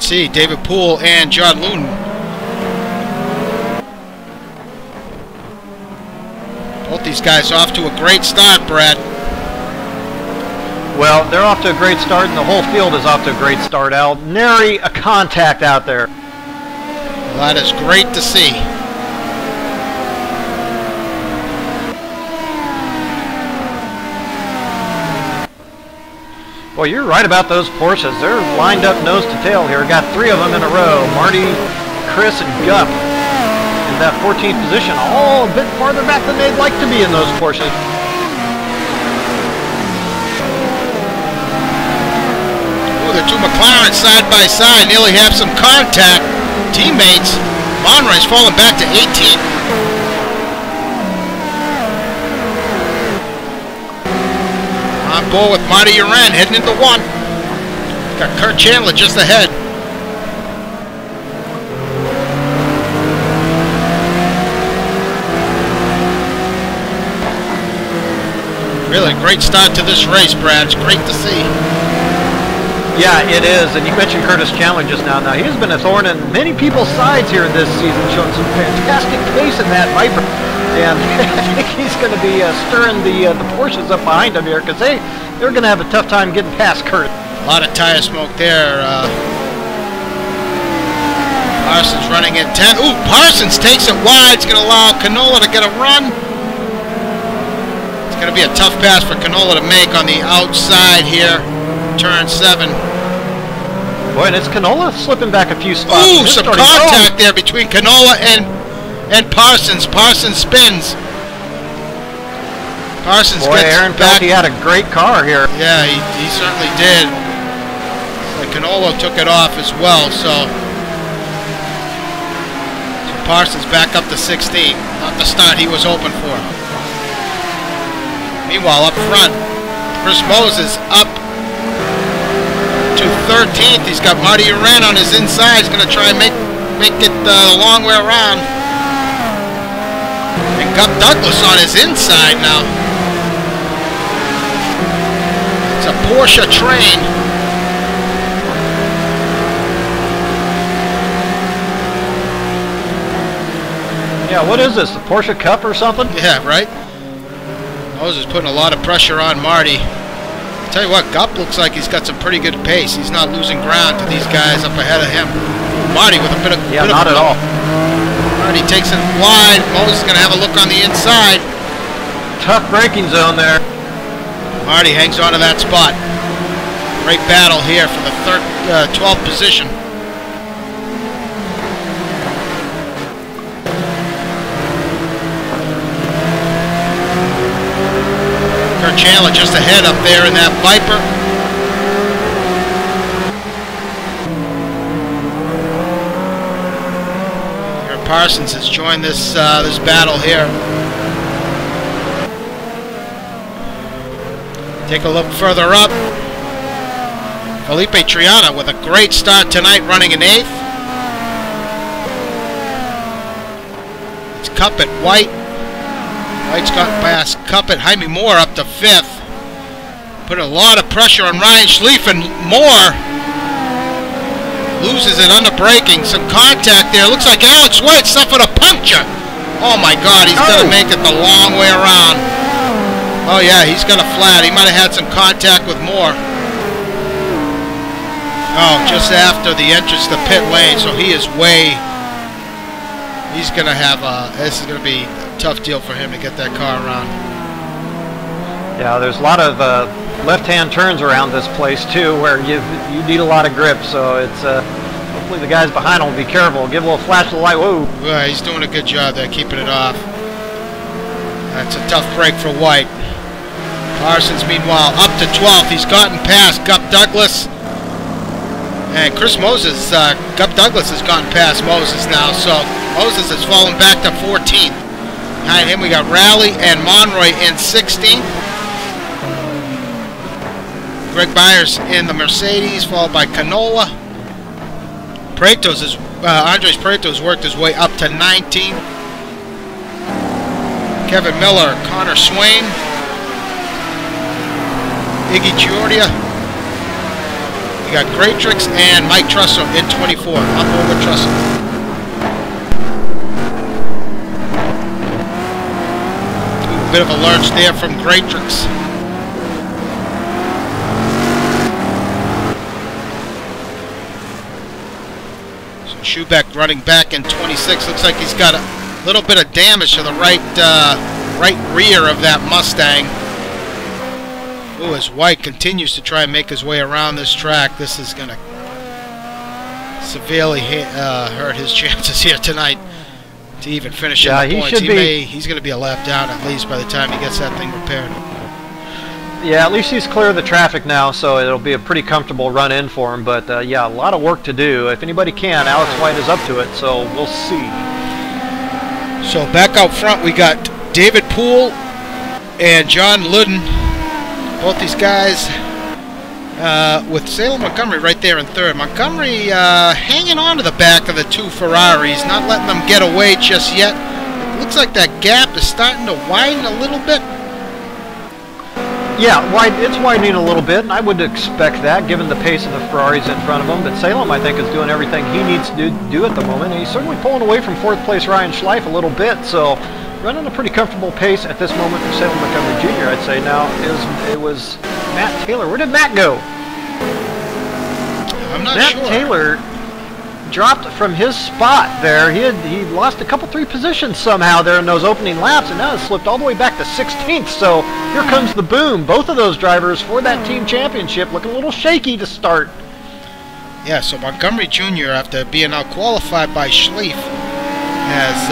See David Poole and Jon Ludden. Both these guys off to a great start, Brad. Well, they're off to a great start, and the whole field is off to a great start, Al. Nary a contact out there. Well, that is great to see. Well, you're right about those Porsches. They're lined up nose to tail here. Got 3 of them in a row. Marty, Chris, and Gup in that 14th position. All a bit farther back than they'd like to be in those Porsches. Oh, the two McLarens side by side nearly have some contact. Teammates. Monroy's falling back to 18th. On board with Marty Uren heading into 1. Got Kurt Chandler just ahead. Really great start to this race, Brad. It's great to see. Yeah, it is. And you mentioned Curtis Chandler just now. Now, he's been a thorn in many people's sides here this season, showing some fantastic pace in that Viper. And I think he's going to be stirring the Porsches up behind him here, because they're going to have a tough time getting past Kurt. A lot of tire smoke there. Parsons running in 10. Ooh, Parsons takes it wide. It's going to allow Canola to get a run. It's going to be a tough pass for Canola to make on the outside here. Turn 7. Boy, and it's Canola slipping back a few spots. Ooh, some contact there between Canola and Parsons. Parsons spins. Parsons Boy, gets Aaron back. felt he had a great car here. Yeah, he certainly did. But Canola took it off as well, so Parsons back up to 16. Not the start he was hoping for. Meanwhile, up front, Chris Moses up to 13th. He's got Marty Uran on his inside. He's going to try and make it the long way around. And Gup Douglas on his inside now. It's a Porsche train. Yeah, what is this, the Porsche Cup or something? Yeah, right? Moses putting a lot of pressure on Marty. I'll tell you what, Gup looks like he's got some pretty good pace. He's not losing ground to these guys up ahead of him. Marty with a bit of... Yeah, not at all. Marty takes it wide. Moses is going to have a look on the inside. Tough braking zone there. Marty hangs on to that spot. Great battle here for the 12th position. Kurt Chandler just ahead up there in that Viper. Here Parsons has joined this battle here. Take a look further up. Felipe Triana with a great start tonight, running in 8th. It's Cup at White. White's got past Cup at Jaime Moore up to 5th. Put a lot of pressure on Ryan Schlieffen. Moore loses it under braking. Some contact there. Looks like Alex White suffered a puncture. Oh my God, he's going to make it the long way around. Oh yeah, he's got a flat. He might have had some contact with Moore. Oh, just after the entrance to the pit lane, so he is way... He's going to have this is going to be a tough deal for him to get that car around. Yeah, there's a lot of left-hand turns around this place too, where you need a lot of grip. So it's hopefully the guys behind him will be careful. Give a little flash of the light. Whoa! Well, he's doing a good job there, keeping it off. That's a tough break for White. Parsons, meanwhile, up to 12th. He's gotten past Gup Douglas. And Chris Moses, Gup Douglas has gotten past Moses now, so Moses has fallen back to 14th. Behind him we got Rowley and Monroy in 16th. Greg Byers in the Mercedes, followed by Canola. Andres Pratos worked his way up to 19th. Kevin Miller, Connor Swain, Iggy Giordia. We got Greatrix and Mike Trussell in 24. Up over Trussell. A bit of a lurch there from Greatrix. So Schubeck running back in 26. Looks like he's got a little bit of damage to the right rear of that Mustang. Ooh, as White continues to try and make his way around this track, this is going to severely hurt his chances here tonight to even finish in the points. He's going to be a lap down at least by the time he gets that thing repaired. Yeah, at least he's clear of the traffic now, so it'll be a pretty comfortable run in for him. But yeah, a lot of work to do. If anybody can, Alex White is up to it, so we'll see. So back out front, we got David Poole and Jon Ludden. Both these guys with Salem Montgomery right there in 3rd. Montgomery hanging on to the back of the 2 Ferraris, not letting them get away just yet. It looks like that gap is starting to widen a little bit. Yeah, it's widening a little bit, and I would expect that given the pace of the Ferraris in front of him. But Salem, I think, is doing everything he needs to do at the moment. And he's certainly pulling away from 4th place Ryan Schleif a little bit. So running a pretty comfortable pace at this moment for Salem Montgomery Jr., I'd say. Now, it was Matt Taylor. Where did Matt go? I'm not Matt sure. Taylor dropped from his spot there. He lost a couple, 3 positions somehow there in those opening laps, and now has slipped all the way back to 16th. So here comes the boom. Both of those drivers for that team championship looking a little shaky to start. Yeah, so Montgomery Jr., after being out-qualified by Schleif, has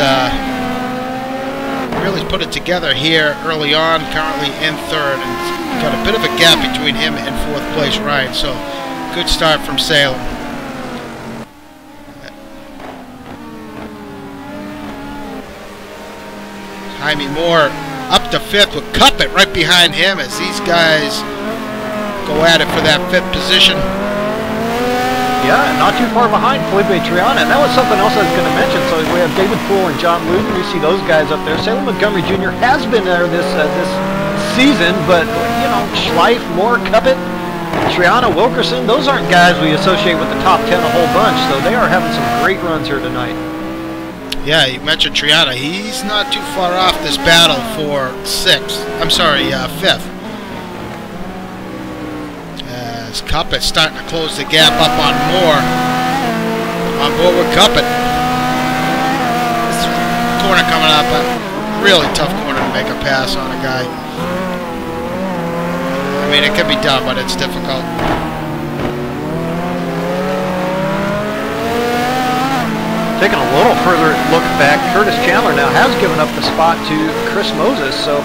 really put it together here early on, currently in 3rd, and got a bit of a gap between him and 4th place Ryan. So good start from Salem. Jaime Moore up to 5th with Cuppet right behind him as these guys go at it for that 5th position. Yeah, not too far behind Felipe Triana, and that was something else I was going to mention. So we have David Poole and Jon Ludden. We see those guys up there. Salem Montgomery Jr. has been there this season, but you know, Schleif, Moore, Cuppet, Triana, Wilkerson, those aren't guys we associate with the top 10 a whole bunch. So they are having some great runs here tonight. Yeah, you mentioned Triana. He's not too far off this battle for 5th. As Cuppet starting to close the gap up on Moore. On board with Cuppet. This corner coming up, a really tough corner to make a pass on a guy. I mean, it can be done, but it's difficult. Taking a little further look back, Curtis Chandler now has given up the spot to Chris Moses. So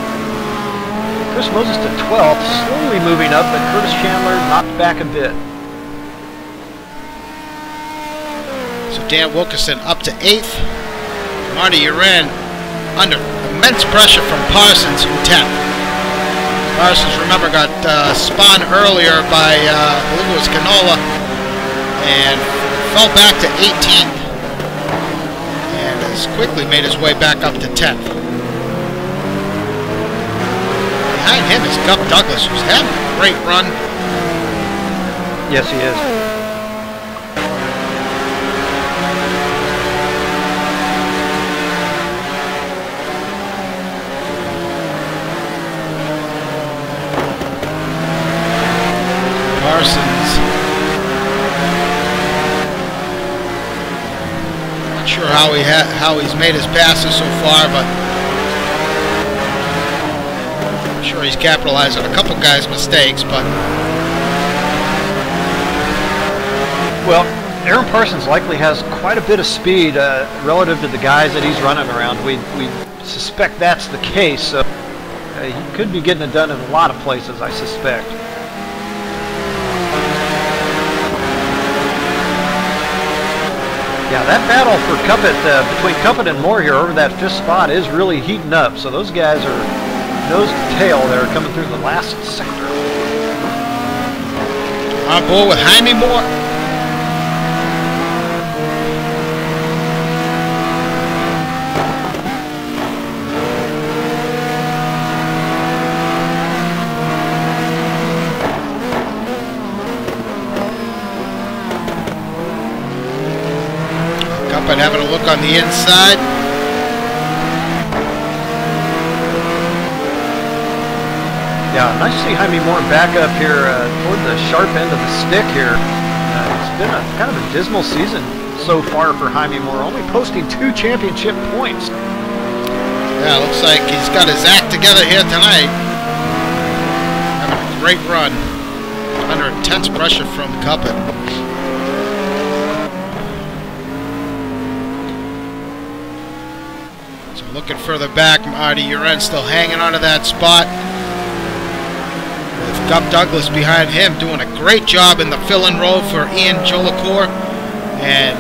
Chris Moses to 12th, slowly moving up, but Curtis Chandler knocked back a bit. So Dan Wilkerson up to 8th. Marty Uren under immense pressure from Parsons in 10th. Parsons, remember, got spun earlier by, I believe it was Canola, and fell back to 18th. And has quickly made his way back up to 10th. Behind him is Gup Douglas, who's having a great run. Yes, he is. Parsons. Not sure how he's made his passes so far, but I'm sure he's capitalized on a couple guys' mistakes. But well, Aaron Parsons likely has quite a bit of speed relative to the guys that he's running around. We suspect that's the case. So he could be getting it done in a lot of places, I suspect. Yeah, that battle for Cuppet, between Cuppet and Moore here over that 5th spot is really heating up. So those guys are nose to tail there coming through the last sector. on board with Jaime Moore. And having a look on the inside. Yeah, nice to see Jaime Moore back up here toward the sharp end of the stick here. It's been a kind of a dismal season so far for Jaime Moore, only posting 2 championship points. Yeah, looks like he's got his act together here tonight. Having a great run under intense pressure from Cuppet. Looking further back, Marty Uren still hanging onto that spot. With Gup Douglas behind him, doing a great job in the fill-in role for Ian Jolicoeur. And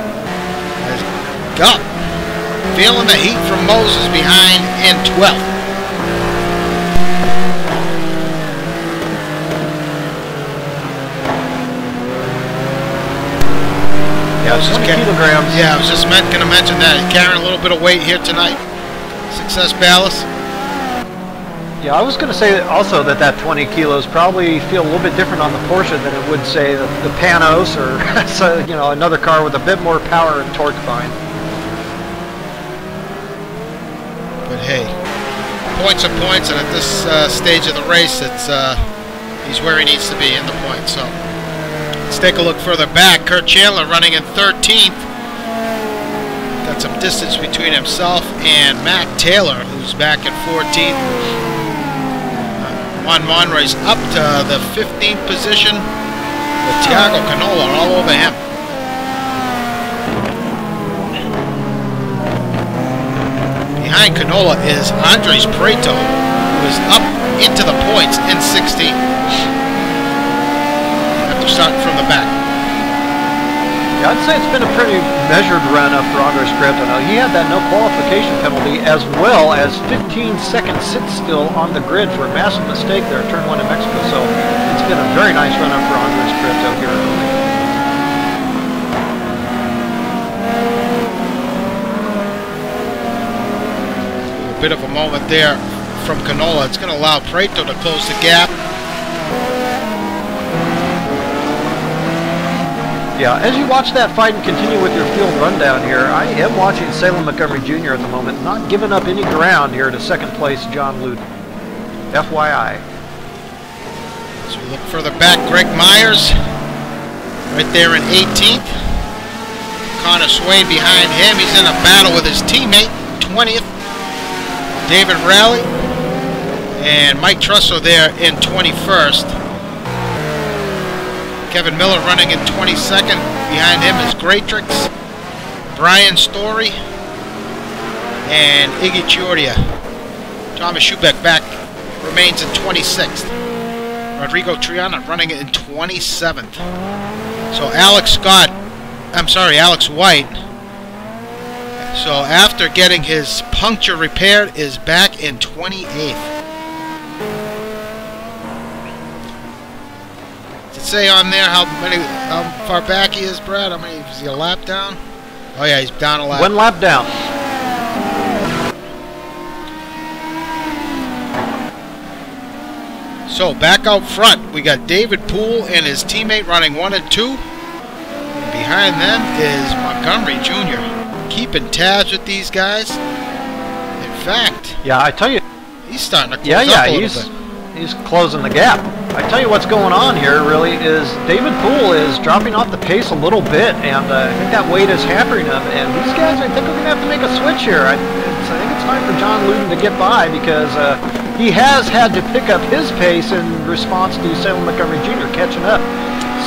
as Gup feeling the heat from Moses behind in 12th. Yeah, 20 kilograms. Yeah, I was just going to mention that. He's carrying a little bit of weight here tonight. Success ballast. Yeah, I was going to say also that 20 kilos probably feel a little bit different on the Porsche than it would say the Panos or so, you know, another car with a bit more power and torque behind. But hey, points are points, and at this stage of the race, he's where he needs to be in the points. So let's take a look further back. Kurt Chandler running in 13th. Got some distance between himself and Matt Taylor, who's back in 14th. Juan Monroy's up to the 15th position with Tiago Canola all over him. Behind Canola is Andres Prieto, who is up into the points in 16th. After starting from the back. Yeah, I'd say it's been a pretty measured run up for Andres Prieto. Now, he had that no qualification penalty as well as 15-second sit still on the grid for a massive mistake there at turn 1 in Mexico. So it's been a very nice run up for Andres Prieto here early. Bit of a moment there from Canola. It's going to allow Prieto to close the gap. Yeah, as you watch that fight and continue with your field rundown here, I am watching Salem Montgomery Jr. at the moment, not giving up any ground here to second place Jon Ludden. FYI. As we look further back, Greg Myers right there in 18th. Connor Swain behind him. He's in a battle with his teammate, 20th. David Rowley and Mike Trusso there in 21st. Kevin Miller running in 22nd. Behind him is Greatrix, Brian Story, and Iggy Chiordia. Thomas Schubeck back remains in 26th. Rodrigo Triana running in 27th. So Alex White, so after getting his puncture repaired, is back in 28th. Does it say on there how far back he is, Brad? How many, is he a lap down? Oh yeah, he's down a lap. 1 lap down. So back out front, we got David Poole and his teammate running 1 and 2. Behind them is Montgomery Jr. keeping tabs with these guys. In fact, yeah, I tell you, he's starting to close up a little bit. He's closing the gap. I tell you what's going on here really is David Poole is dropping off the pace a little bit, and I think that weight is hampering him. And these guys, I think we're going to have to make a switch here. I think it's time for Jon Ludden to get by because he has had to pick up his pace in response to Salem Montgomery Jr. catching up.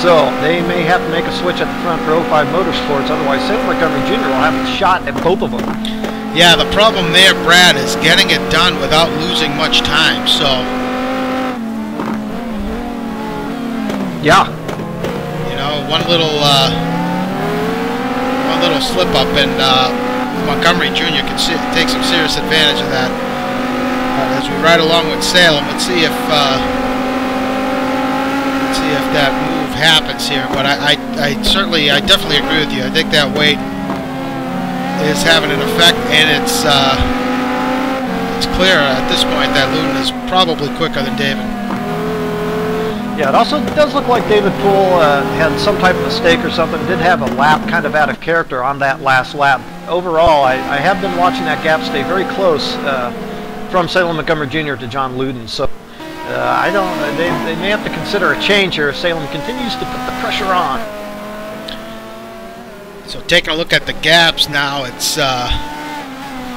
So they may have to make a switch at the front for 05 Motorsports, otherwise Salem Montgomery Jr. will have a shot at both of them. Yeah, the problem there, Brad, is getting it done without losing much time. So yeah, you know, one little slip up, and Montgomery Jr. can take some serious advantage of that. As we ride along with Salem, let's see if that move happens here. But I definitely agree with you. I think that weight is having an effect, and it's clear at this point that Ludden is probably quicker than David. Yeah, it also does look like David Poole had some type of mistake or something. Did have a lap kind of out of character on that last lap. Overall, I have been watching that gap stay very close from Salem Montgomery Jr. to Jon Ludden. So they may have to consider a change here if Salem continues to put the pressure on. So taking a look at the gaps now, it's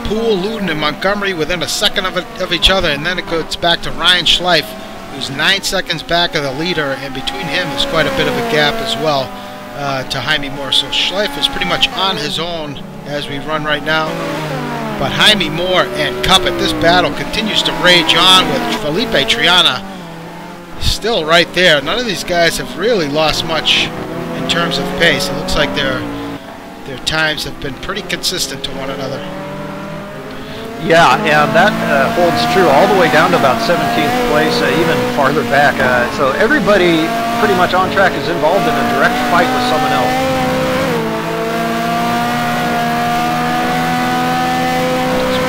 Poole, Ludden, and Montgomery within a second of each other, and then it goes back to Ryan Schleif, who's 9 seconds back of the leader, and between him is quite a bit of a gap as well to Jaime Moore. So Schleif is pretty much on his own as we run right now. But Jaime Moore and Cuppet, this battle continues to rage on with Felipe Triana still right there. None of these guys have really lost much in terms of pace. It looks like their times have been pretty consistent to one another. Yeah, and that holds true all the way down to about 17th place, even farther back. So everybody pretty much on track is involved in a direct fight with someone else.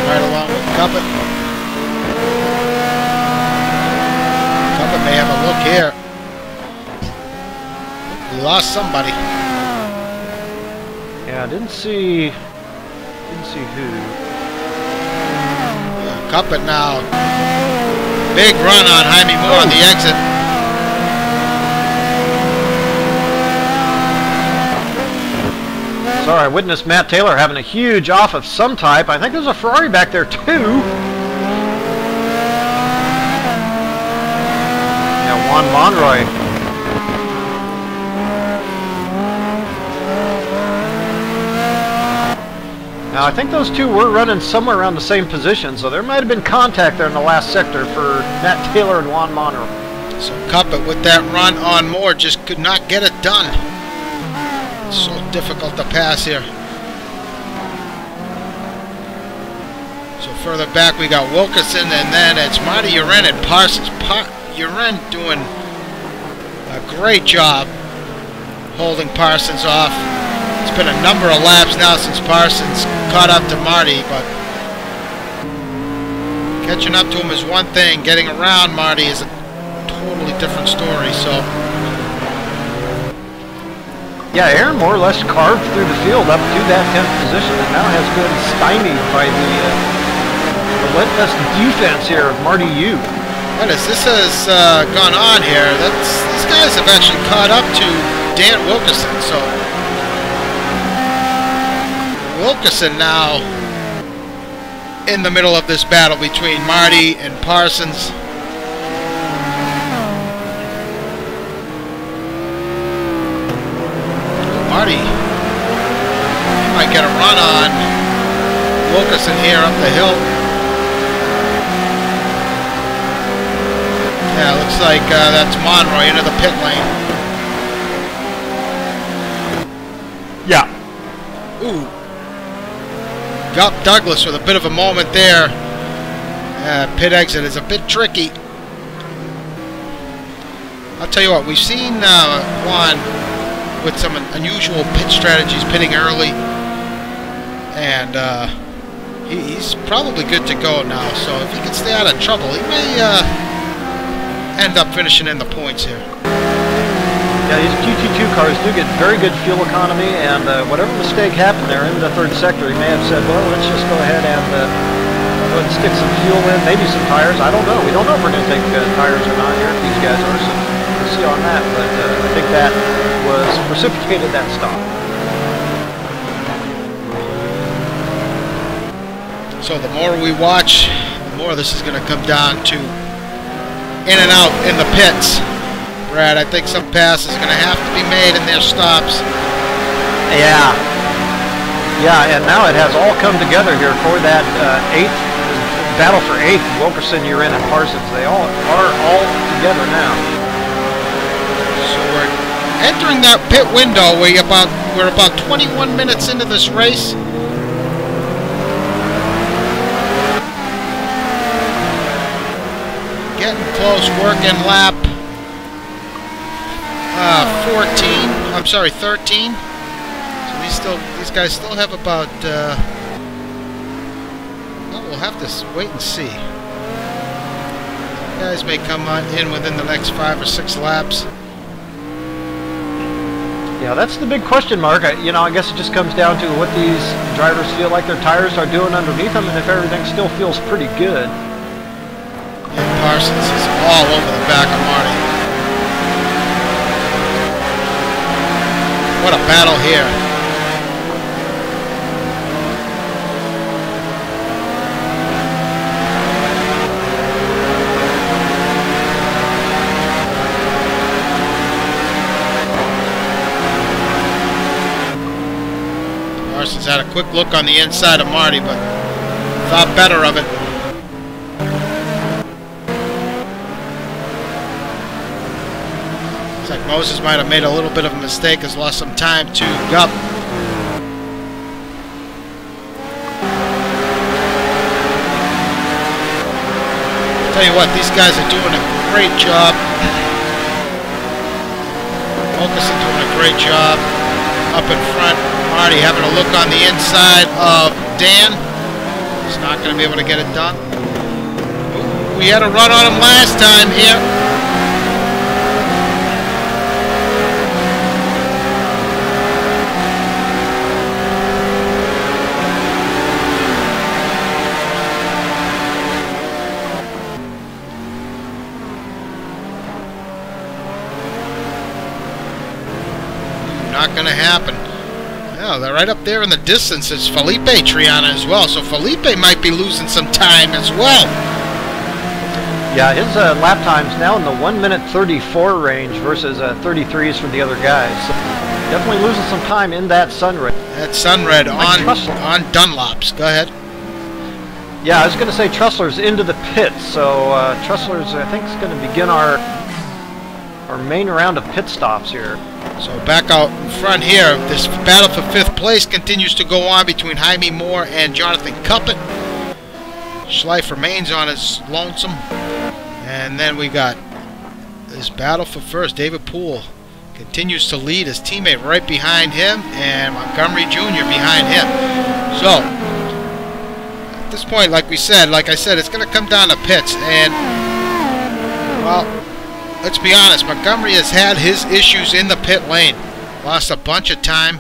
Right along with Cuppet. Cuppet may have a look here. We lost somebody. Yeah, didn't see who. Cup it now. Big run on Jaime Moore on the exit. Sorry, I witnessed Matt Taylor having a huge off of some type. I think there's a Ferrari back there too. Yeah, Juan Monroy. Now, I think those two were running somewhere around the same position, so there might have been contact there in the last sector for Matt Taylor and Juan Monroe. So Cuppet with that run on Moore just could not get it done. It's so difficult to pass here. So further back we got Wilkerson, and then it's Marty Uren and Parsons. Uren doing a great job holding Parsons off. It's been a number of laps now since Parsons caught up to Marty, but catching up to him is one thing. Getting around Marty is a totally different story. So yeah, Aaron more or less carved through the field up to that 10th position and now has been stymied by the relentless defense here of Marty Yu. What is this has gone on here? These guys have actually caught up to Dan Wilkerson. So Wilkerson now in the middle of this battle between Marty and Parsons. Marty might get a run on Wilkerson here up the hill. Yeah, looks like that's Monroy into the pit lane. Yeah. Ooh. Got Douglas with a bit of a moment there. Pit exit is a bit tricky. I'll tell you what, we've seen Juan with some unusual pit strategies, pitting early, and he's probably good to go now. So if he can stay out of trouble, he may end up finishing in the points here. Yeah, these GT2 cars do get very good fuel economy, and whatever mistake happened there in the third sector, he may have said, well, let's just go ahead and go ahead and stick some fuel in, maybe some tires. I don't know. We don't know if we're going to take tires or not here. These guys are, so we'll see on that. But I think that was precipitated that stop. So the more we watch, the more this is going to come down to in and out in the pits. Brad, I think some passes are going to have to be made in their stops. Yeah. Yeah, and now it has all come together here for that battle for 8th. Wilkerson, Uren, and Parsons. They all are all together now. So we're entering that pit window. We're about 21 minutes into this race. Getting close, working lap 13. So these guys still have about well, we'll have to wait and see. You guys may come in within the next 5 or 6 laps. Yeah, that's the big question mark. I guess it just comes down to what these drivers feel like their tires are doing underneath them, and if everything still feels pretty good. And Parsons is all over the back of Marty. What a battle here. Parsons had a quick look on the inside of Marty, but thought better of it. Like Moses might have made a little bit of a mistake, has lost some time to Gup. I'll tell you what, these guys are doing a great job. Wilkerson doing a great job up in front. Marty having a look on the inside of Dan. He's not going to be able to get it done. Ooh, we had a run on him last time here. going to happen? Yeah, they're right up there in the distance. It's Felipe Triana as well. So Felipe might be losing some time as well. Yeah, his lap time's now in the 1:34 range versus 33s for the other guys. So definitely losing some time in that Sunred. That Sunred on Dunlops. Go ahead. Yeah, I was going to say Trussler's into the pits. So Trussler's, I think, is going to begin our main round of pit stops here. So back out in front here, this battle for 5th place continues to go on between Jaime Moore and Jonathan Cuppett. Schleif remains on his lonesome. And then we got this battle for 1st. David Poole continues to lead, his teammate right behind him, and Montgomery Jr. behind him. So at this point, like I said, it's going to come down to pits. And, well, let's be honest, Montgomery has had his issues in the pit lane. Lost a bunch of time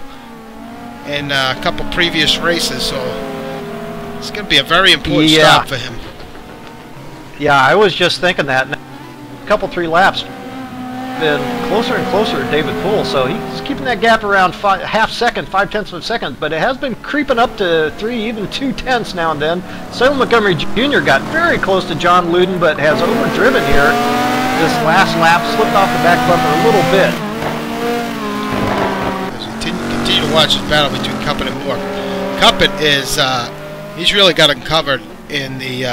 in a couple previous races, so it's going to be a very important stop for him. Yeah, I was just thinking that. A couple, 3 laps, been closer and closer to David Poole, so he's keeping that gap around half second, 5/10 of a second, but it has been creeping up to 3, even 2/10 now and then. So Montgomery Jr. got very close to Jon Ludden, but has overdriven here. This last lap slipped off the back bumper a little bit. As we continue to watch this battle between Cuppett and Moore. Cuppett is, he's really got him covered in the,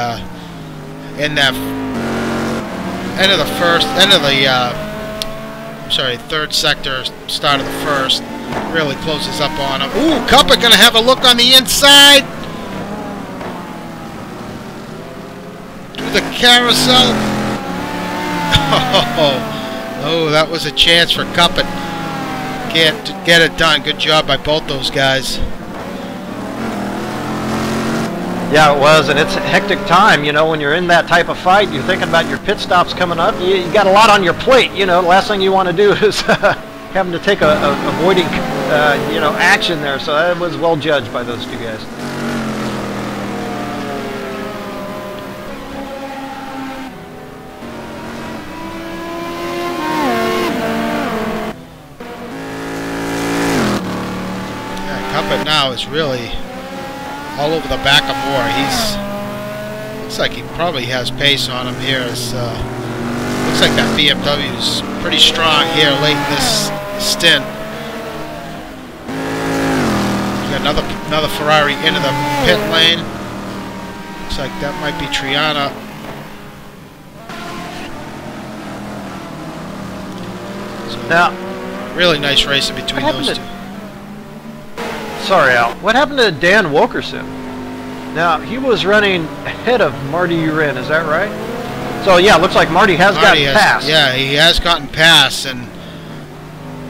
in that third sector, start of the first. Really closes up on him. Ooh, Cuppett gonna have a look on the inside. Through the carousel. Oh, that was a chance for Cuppett. Can't get it done. Good job by both those guys. Yeah, it was, and it's a hectic time, you know, when you're in that type of fight, you're thinking about your pit stops coming up, you got a lot on your plate, you know, the last thing you want to do is having to take avoiding, you know, action there, so that was well judged by those 2 guys. Cuppett now is really all over the back of Moore. Looks like he probably has pace on him here. Looks like that BMW is pretty strong here late in this stint. We got another Ferrari into the pit lane. Looks like that might be Triana. So now, really nice racing between those 2. Sorry, Al. What happened to Dan Wilkerson? Now, he was running ahead of Marty Urin, is that right? So, yeah, looks like Marty has gotten past. Yeah, he has gotten past, and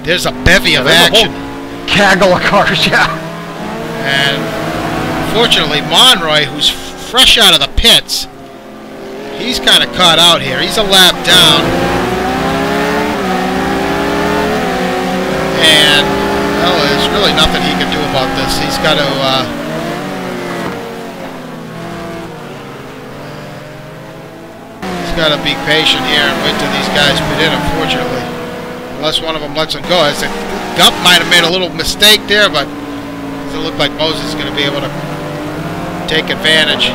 there's a bevy of action. A gaggle of cars, yeah. And, fortunately, Monroy, who's fresh out of the pits, he's kind of caught out here. He's a lap down. And, well, there's really nothing he can do about this. He's got to, be patient here and wait till these guys put in, unfortunately. Unless one of them lets him go. I said, Gump might have made a little mistake there, but it doesn't look like Moses is going to be able to take advantage.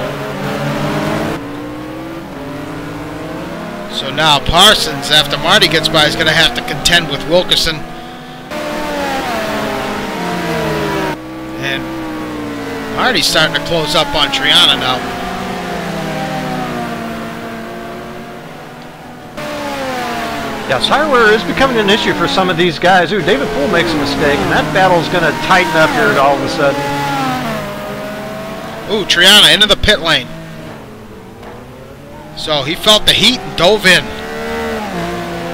So now Parsons, after Marty gets by, is going to have to contend with Wilkerson. And Marty's starting to close up on Triana now. Yeah, tire wear is becoming an issue for some of these guys. Ooh, David Poole makes a mistake, and that battle's going to tighten up here all of a sudden. Ooh, Triana into the pit lane. So he felt the heat and dove in.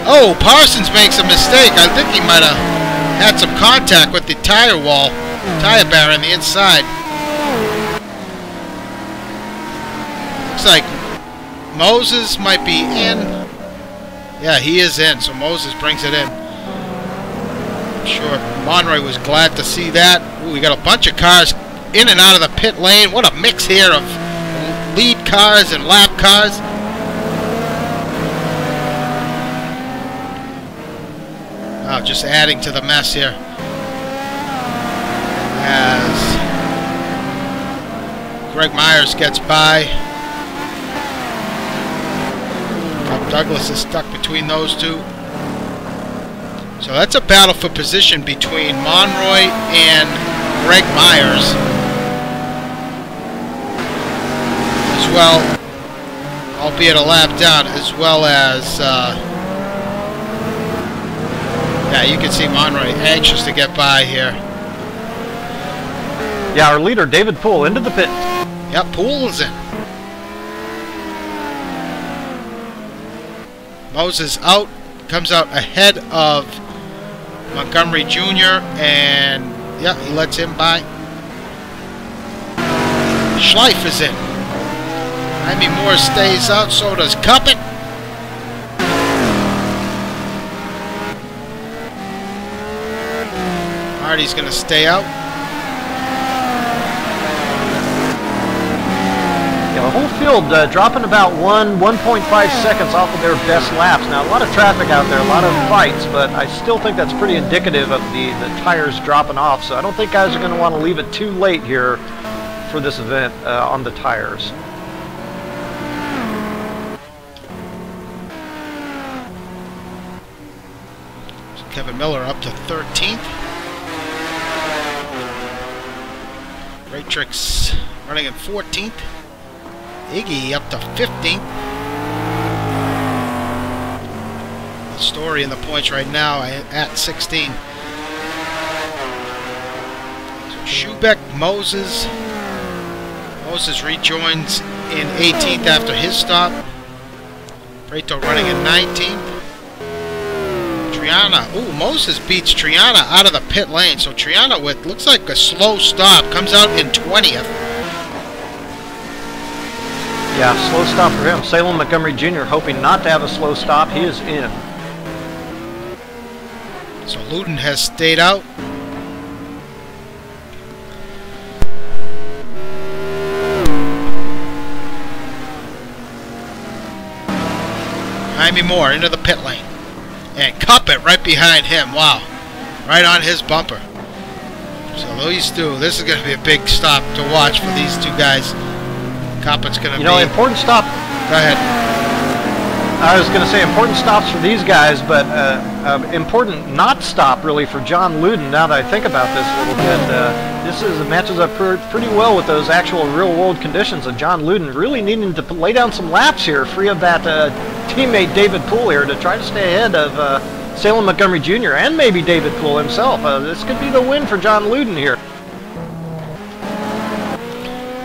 Oh, Parsons makes a mistake. I think he might have had some contact with the tire wall, tire barrier on the inside. Looks like Moses might be in. Yeah, he is in, so Moses brings it in. I'm sure Monroy was glad to see that. Ooh, we got a bunch of cars in and out of the pit lane. What a mix here of lead cars and lap cars. Oh, just adding to the mess here. as Greg Myers gets by. Bob Douglas is stuck between those two. So that's a battle for position between Monroy and Greg Myers. As well, albeit a lap down, as well as, yeah, you can see Monroy anxious to get by here. Yeah, our leader, David Poole, into the pit. Yep, Poole is in. Moses out, comes out ahead of Montgomery Jr. and yeah, he lets him by. Schleif is in. Jaime Moore stays out, so does Cuppet. Marty's going to stay out. Yeah, the whole field dropping about 1.5 seconds off of their best laps. Now, a lot of traffic out there, a lot of fights, but I still think that's pretty indicative of the tires dropping off. So I don't think guys are going to want to leave it too late here for this event on the tires. So Kevin Miller up to 13th. Raytrix running in 14th. Iggy up to 15th. The Story in the points right now at 16. So Schubeck, Moses. Moses rejoins in 18th after his stop. Preto running in 19th. Triana. Ooh, Moses beats Triana out of the pit lane. So Triana with looks like a slow stop comes out in 20th. Yeah, slow stop for him. Salem Montgomery Jr. hoping not to have a slow stop. He is in. So Ludden has stayed out. Jaime Moore into the pit lane. And Cuppet right behind him. Wow. Right on his bumper. So these two, this is going to be a big stop to watch for these two guys. Cuppet's going to be... You know, important stop. Go ahead. I was going to say important stops for these guys, but important not stop really for Jon Ludden. Now that I think about this a little bit, this matches up pretty well with those actual real-world conditions of Jon Ludden really needing to lay down some laps here, free of that teammate David Poole here to try to stay ahead of Salem Montgomery Jr. and maybe David Poole himself. This could be the win for Jon Ludden here.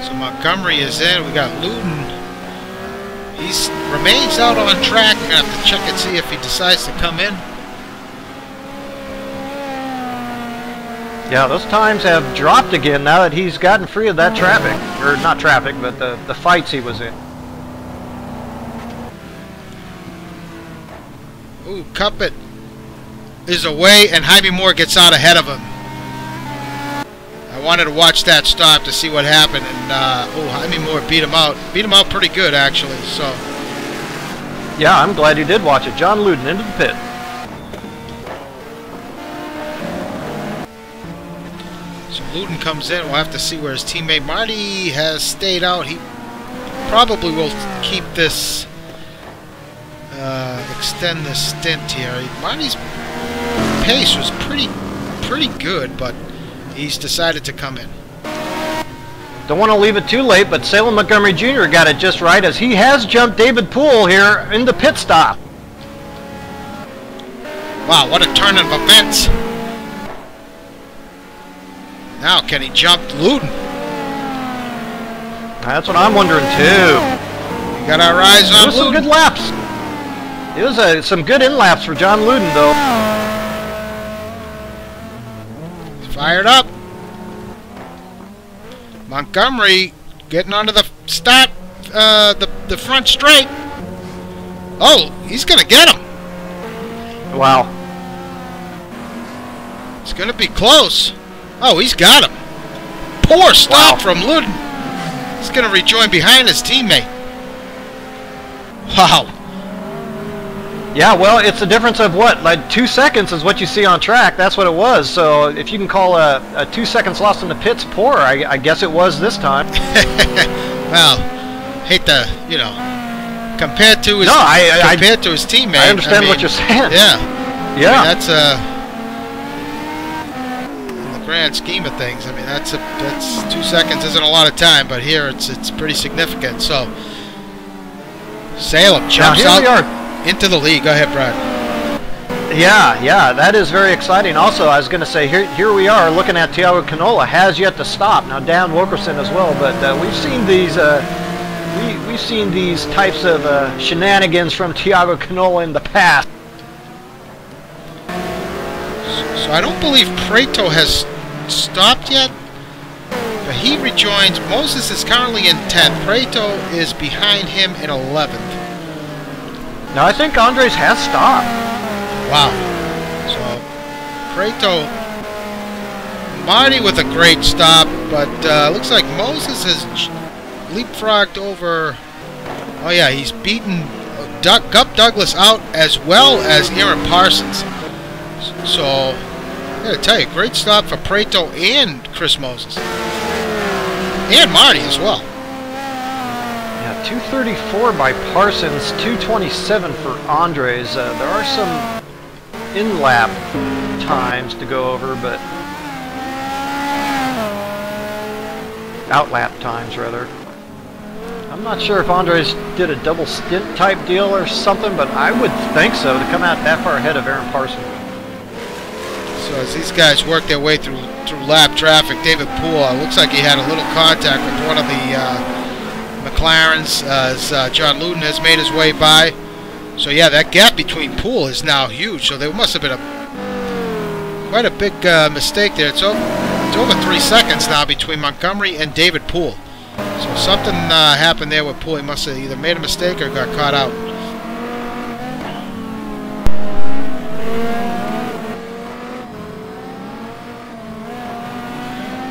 So Montgomery is in. We got Ludden. He remains out on track. We're going to have to check and see if he decides to come in. Yeah, those times have dropped again now that he's gotten free of that traffic. Or not traffic, but the fights he was in. Ooh, Cuppet is away, and Jaime Moore gets out ahead of him. I wanted to watch that stop to see what happened, and oh, Jaime Moore beat him out. Beat him out pretty good, actually. So yeah, I'm glad you did watch it. Jon Ludden into the pit. So Ludden comes in. We'll have to see where his teammate Marty has stayed out. He probably will keep this, extend this stint here. Marty's pace was pretty good, but he's decided to come in. Don't want to leave it too late, but Salem Montgomery Jr. got it just right as he has jumped David Poole here in the pit stop. Wow, what a turn of events. Now, can he jump Ludden? That's what I'm wondering, too. We got our eyes on Ludden. It was some good laps. It was some good in-laps for Jon Ludden, though. Fired up. Montgomery getting onto the start, the front straight. Oh, he's going to get him. Wow. It's going to be close. Oh, he's got him. Poor stop from Ludden. He's going to rejoin behind his teammate. Wow. Yeah, well, it's a difference of what? Like 2 seconds is what you see on track. That's what it was. So if you can call a 2 seconds lost in the pits poor, I guess it was this time. Well, hate to, you know, compared to his to his teammate. I understand what you're saying. Yeah. Yeah. I mean, that's in the grand scheme of things. I mean, that's 2 seconds isn't a lot of time, but here it's pretty significant. So Salem jumps out into the lead. Go ahead, Brad. Yeah, that is very exciting. Also, I was going to say, here we are looking at Tiago Canola has yet to stop. Now, Dan Wilkerson as well, but we've seen these we've seen these types of shenanigans from Tiago Canola in the past. So I don't believe Preto has stopped yet, but he rejoins. Moses is currently in 10th. Preto is behind him in 11th. Now, I think Andres has stopped. Wow. So, Preto, Marty with a great stop, but looks like Moses has leapfrogged over. Oh, yeah, he's beaten Gup Douglas out as well as Aaron Parsons. So, I gotta tell you, great stop for Preto and Chris Moses. And Marty as well. 234 by Parsons, 227 for Andres. There are some in-lap times to go over, but out-lap times rather. I'm not sure if Andres did a double stint type deal or something, but I would think so to come out that far ahead of Aaron Parsons. So as these guys work their way through lap traffic, David Poole looks like he had a little contact with one of the McLarens as Jon Ludden has made his way by. So yeah, that gap between Poole is now huge. So there must have been quite a big mistake there. It's over 3 seconds now between Montgomery and David Poole. So something happened there with Poole. He must have either made a mistake or got caught out.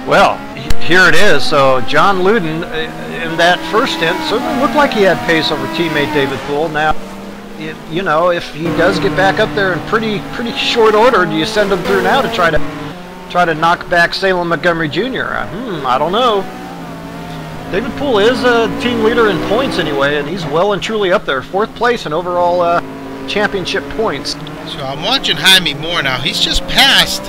Well, here it is. So Jon Ludden, in that first stint, certainly looked like he had pace over teammate David Poole. Now, you know, if he does get back up there in pretty short order, do you send him through now to try to knock back Salem Montgomery Jr.? I don't know. David Poole is a team leader in points anyway, and he's well and truly up there, 4th place in overall championship points. So I'm watching Jaime Moore now. He's just passed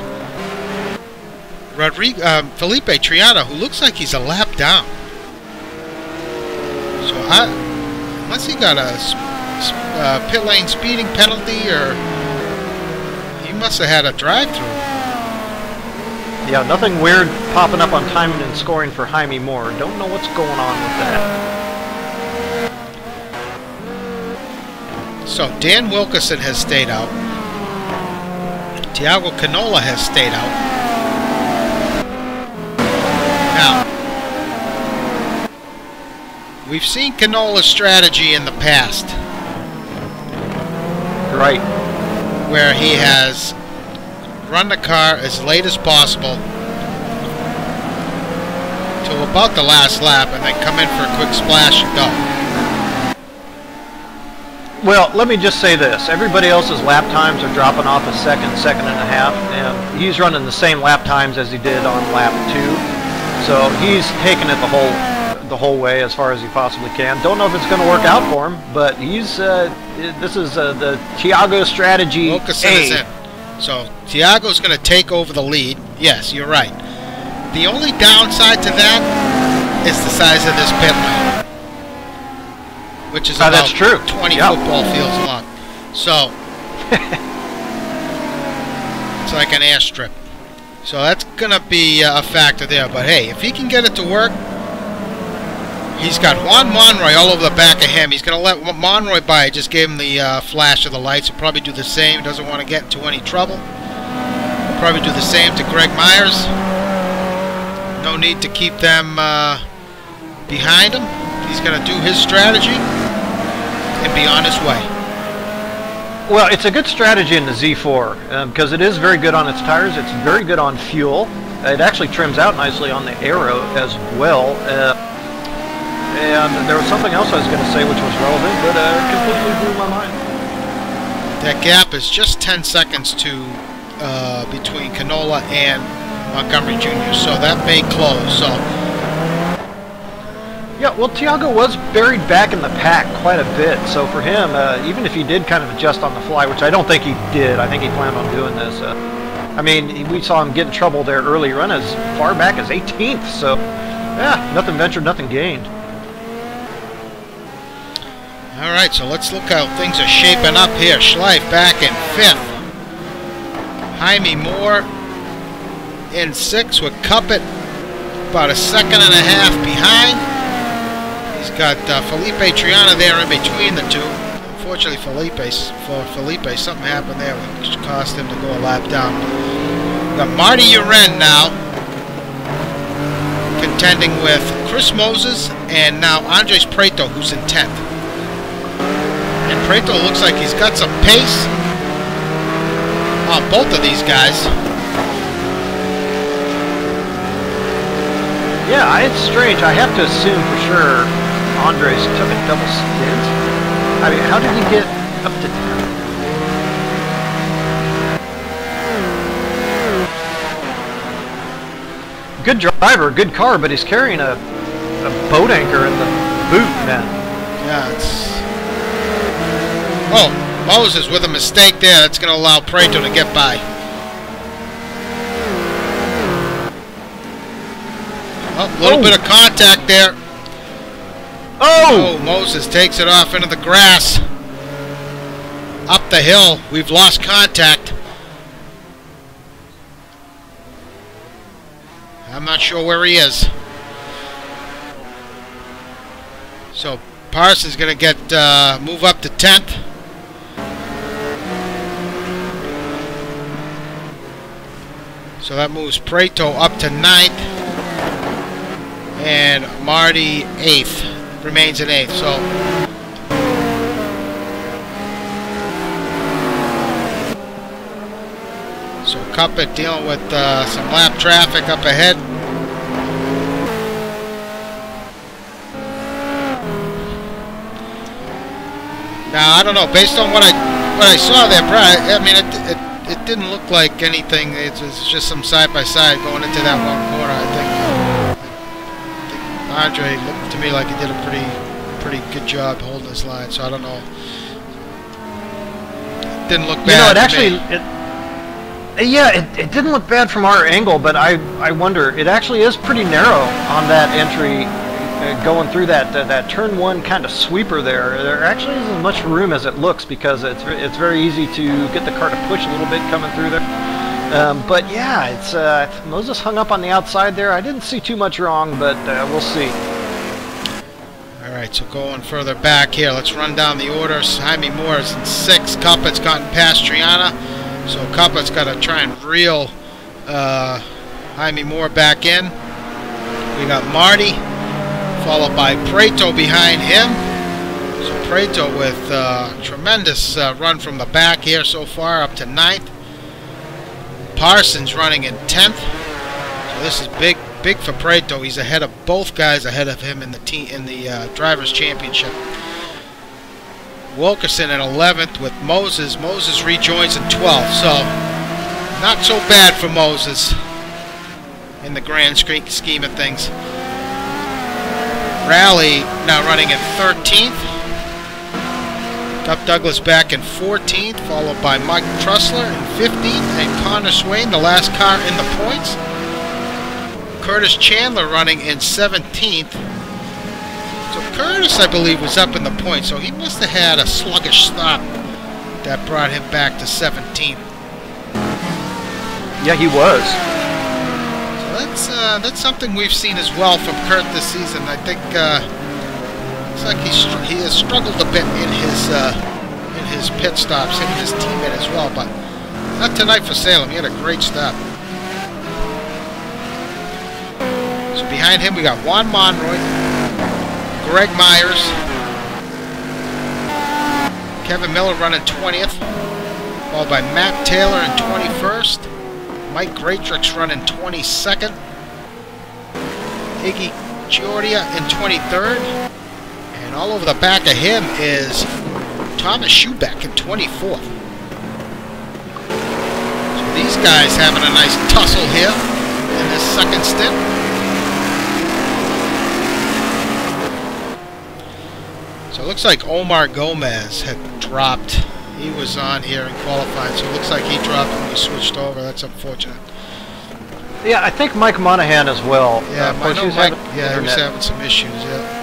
Felipe Triana, who looks like he's a lap down. So unless he got a pit lane speeding penalty, or he must have had a drive-through. Yeah, nothing weird popping up on timing and scoring for Jaime Moore. Don't know what's going on with that. So Dan Wilkerson has stayed out. Tiago Canola has stayed out. Now, we've seen Canola's strategy in the past. Right. Where he has run the car as late as possible till about the last lap and then come in for a quick splash and go. Well, let me just say this. Everybody else's lap times are dropping off a second and a half, and he's running the same lap times as he did on lap 2. So he's taking it the whole way as far as he possibly can. Don't know if it's going to work out for him, but he's this is the Tiago strategy. Wilkerson is in. So Tiago's going to take over the lead. Yes, you're right. The only downside to that is the size of this pit lane, which is about that's true. 20 football fields long. So it's like an airstrip. So that's going to be a factor there. But hey, if he can get it to work, he's got Juan Monroy all over the back of him. He's going to let Monroy by. Just gave him the flash of the lights. He'll probably do the same. He doesn't want to get into any trouble. He'll probably do the same to Greg Myers. No need to keep them behind him. He's going to do his strategy and be on his way. Well, it's a good strategy in the Z4 because it is very good on its tires. It's very good on fuel. It actually trims out nicely on the aero as well. And there was something else I was going to say which was relevant, but completely blew my mind. That gap is just 10 seconds to between Canola and Montgomery Jr., so that may close. So yeah, well, Tiago was buried back in the pack quite a bit, so for him, even if he did kind of adjust on the fly, which I don't think he did, I think he planned on doing this. I mean, we saw him get in trouble there early, run as far back as 18th, so yeah, nothing ventured, nothing gained. all right, so let's look how things are shaping up here. Schleif back in 5th. Jaime Moore in 6th with Cuppet about a second and a half behind. He's got Felipe Triana there in between the two. Unfortunately for Felipe, something happened there which caused him to go a lap down. We've got Marty Uren now contending with Chris Moses and now Andres Preto, who's in 10th. And Preto looks like he's got some pace on both of these guys. Yeah, it's strange. I have to assume for sure Andres took a double stint. I mean, how did he get up to 10? Good driver, good car, but he's carrying a boat anchor in the boot, man. Yeah, it's... Oh, Moses with a mistake there. That's going to allow Preto to get by. Oh, a little bit of contact there. Oh! Oh, Moses takes it off into the grass. Up the hill. We've lost contact. I'm not sure where he is. So Parsons going to get move up to 10th. So that moves Preto up to 9th. And Marty 8th. Remains in 8th. So Cuppet dealing with some lap traffic up ahead. Now I don't know. Based on what I saw there, I mean it didn't look like anything. It's just some side by side going into that one corner. I think Andre looked to me like he did a pretty good job holding his line. So I don't know. It didn't look bad. You know, it actually. It didn't look bad from our angle, but I wonder, it actually is pretty narrow on that entry going through that turn 1 kind of sweeper there. There actually isn't as much room as it looks because it's very easy to get the car to push a little bit coming through there. But yeah, it's Moses hung up on the outside there. I didn't see too much wrong, but we'll see. All right, so going further back here, let's run down the orders. Jaime Moore is in 6th. Cuppet's gotten past Triana. So Cuppet's got to try and reel Jaime Moore back in. We got Marty, followed by Preto behind him. So Preto with tremendous run from the back here so far, up to 9th. Parsons running in 10th. So this is big for Preto. He's ahead of both guys ahead of him in the Drivers' Championship. Wilkerson at 11th with Moses. Moses rejoins in 12th, so not so bad for Moses in the grand scheme of things. Raleigh now running in 13th. Duff Douglas back in 14th, followed by Mike Trussler in 15th, and Connor Swain, the last car in the points. Curtis Chandler running in 17th. So Curtis, I believe, was up in the points, so he must have had a sluggish stop that brought him back to 17th. Yeah, he was. So that's something we've seen as well from Kurt this season. I think it's like he has struggled a bit in his pit stops, hitting his teammate as well, but not tonight for Salem. He had a great stop. So behind him we got Juan Monroy, Greg Myers, Kevin Miller running 20th, followed by Matt Taylor in 21st, Mike Greatrix running 22nd, Iggy Giordia in 23rd, and all over the back of him is Thomas Schubeck in 24th. these guys having a nice tussle here in this second stint. So it looks like Omar Gomez had dropped. He was on here in qualifying, so it looks like he dropped when we switched over. That's unfortunate. Yeah, I think Mike Monahan as well. Yeah, I know Mike, he was having some issues, yeah.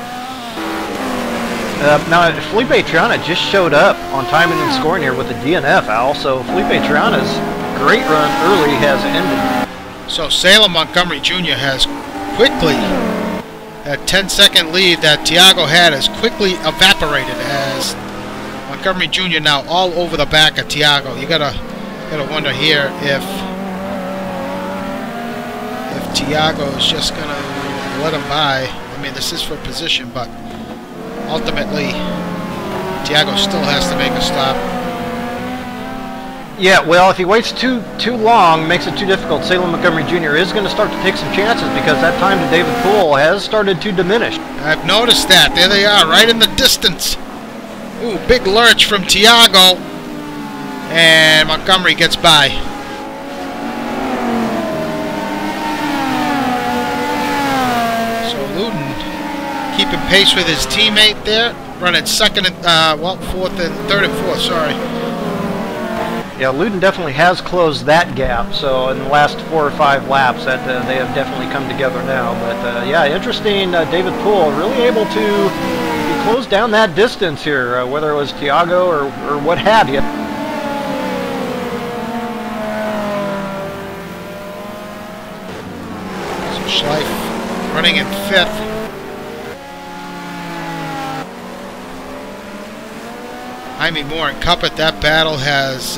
Now, Felipe Triana just showed up on timing and scoring here with the DNF, Al, so Felipe Triana's great run early has ended. So Salem Montgomery Jr. has quickly, that 10-second lead that Tiago had has quickly evaporated as Montgomery Jr. now all over the back of Tiago. You gotta wonder here if Tiago is just gonna let him by. I mean, this is for position, but ultimately Tiago still has to make a stop. Yeah, well, if he waits too long, makes it too difficult, Salem Montgomery Jr. is going to start to take some chances because that time to David Poole has started to diminish. I've noticed that. There they are, right in the distance. Ooh, big lurch from Tiago. And Montgomery gets by. So Ludden keeping pace with his teammate there, running second and, third and fourth, sorry. Yeah, Ludden definitely has closed that gap, so in the last 4 or 5 laps that they have definitely come together now. But yeah, interesting, David Poole really able to close down that distance here, whether it was Tiago or what have you. So Schleif running in 5th. Jaime Moore and Cuppet, that battle has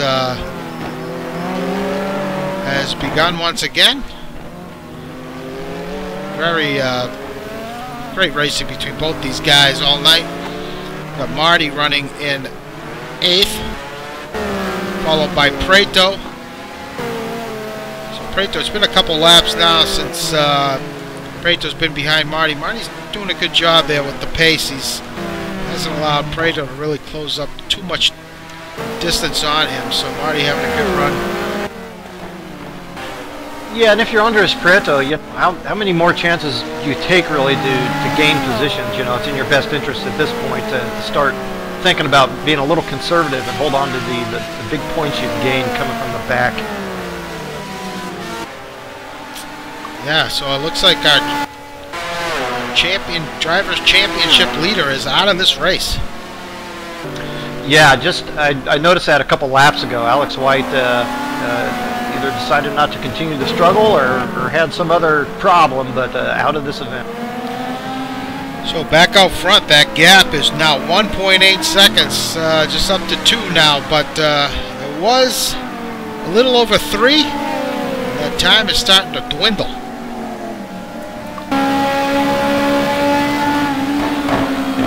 begun once again. Very great racing between both these guys all night. Got Marty running in 8th, followed by Preto. So Preto, it's been a couple laps now since Preto's been behind Marty. Marty's doing a good job there with the pace. He's hasn't allowed Preto to really close up too much distance on him, so Marty having a good run. Yeah, and if you're under as Preto, how many more chances do you take really to gain positions? You know, it's in your best interest at this point to start thinking about being a little conservative and hold on to the big points you've gained coming from the back. Yeah, so it looks like our drivers championship leader is out of this race. Yeah, I noticed that a couple laps ago. Alex White either decided not to continue to struggle or had some other problem, but out of this event. So back out front, that gap is now 1.8 seconds, just up to 2 now, but it was a little over 3. That time is starting to dwindle.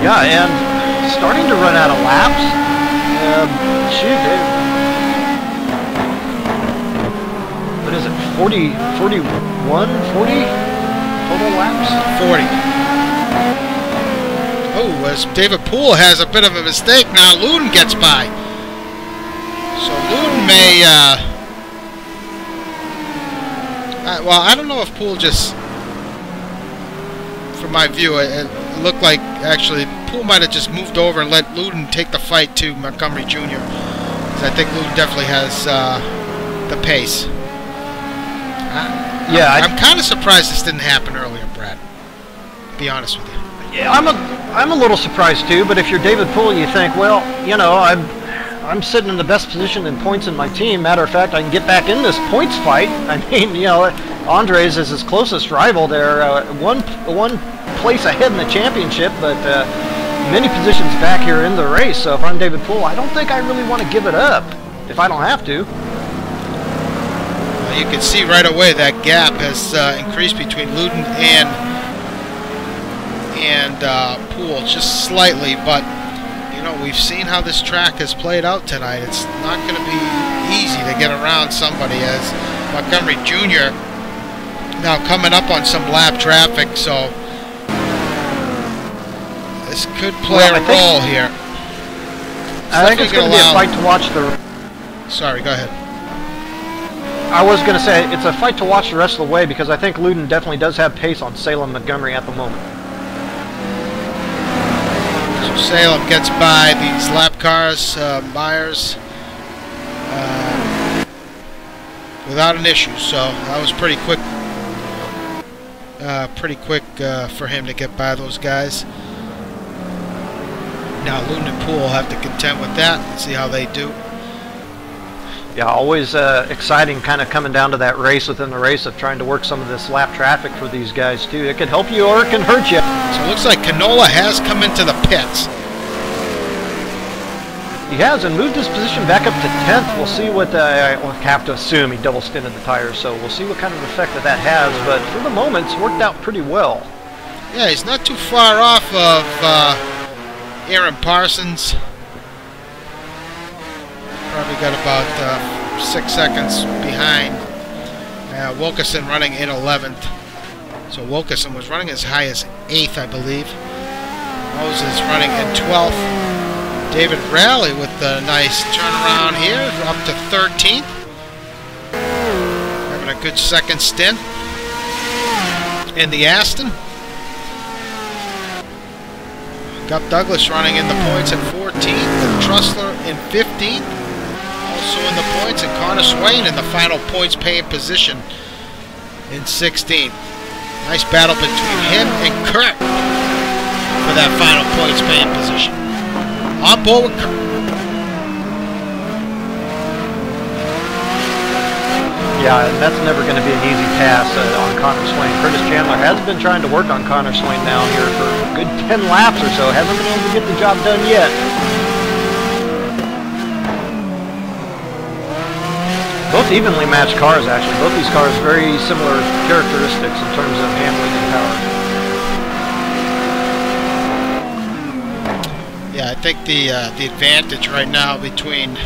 Yeah, and starting to run out of laps. What is it, 40, 41, 40 total laps? 40. Oh, as David Poole has a bit of a mistake now, Ludden gets by. So Ludden may, well, I don't know if Poole just, from my view, it looked like actually Poole might have just moved over and let Ludden take the fight to Montgomery Jr. Because I think Ludden definitely has the pace. I'm kind of surprised this didn't happen earlier, Brad. To be honest with you. Yeah, I'm a little surprised too. But if you're David Poole, you think, well, you know, I'm sitting in the best position in points in my team. Matter of fact, I can get back in this points fight. I mean, you know, Andres is his closest rival there, one place ahead in the championship, but many positions back here in the race. So if I'm David Poole, I don't think I really want to give it up if I don't have to. Well, you can see right away that gap has increased between Ludden and Poole just slightly, but you know, we've seen how this track has played out tonight. It's not going to be easy to get around somebody, as Montgomery Jr. now coming up on some lap traffic, so this could play a role here. I think it's going to be a fight to watch. Sorry, go ahead. I was going to say, it's a fight to watch the rest of the way because I think Ludden definitely does have pace on Salem Montgomery at the moment. So Salem gets by these lap cars, Myers, without an issue. So that was pretty quick. For him to get by those guys. Now Ludden and Poole will have to contend with that and see how they do. Yeah, always exciting kind of coming down to that race within the race of trying to work some of this lap traffic for these guys too. It can help you or it can hurt you. So it looks like Canola has come into the pits. He has, and moved his position back up to 10th. We'll see what, we'll have to assume he double stinted the tires, so we'll see what kind of effect that has, but for the moment it's worked out pretty well. Yeah, he's not too far off of Aaron Parsons. Probably got about 6 seconds behind. Wilkerson running in 11th. So Wilkerson was running as high as 8th, I believe. Moses running in 12th. David Raleigh with a nice turnaround here, up to 13th. Having a good second stint in the Aston. Got Douglas running in the points at 14th, with Trussler in 15th. Also in the points, and Connor Swain in the final points paying position in 16th. Nice battle between him and Kurt for that final points paying position. On board with Kurt. Yeah, and that's never going to be an easy task on Connor Swain. Curtis Chandler has been trying to work on Connor Swain now here for a good 10 laps or so. Hasn't been able to get the job done yet. Both evenly matched cars, actually. Both these cars very similar characteristics in terms of handling and power. Yeah, I think the advantage right now between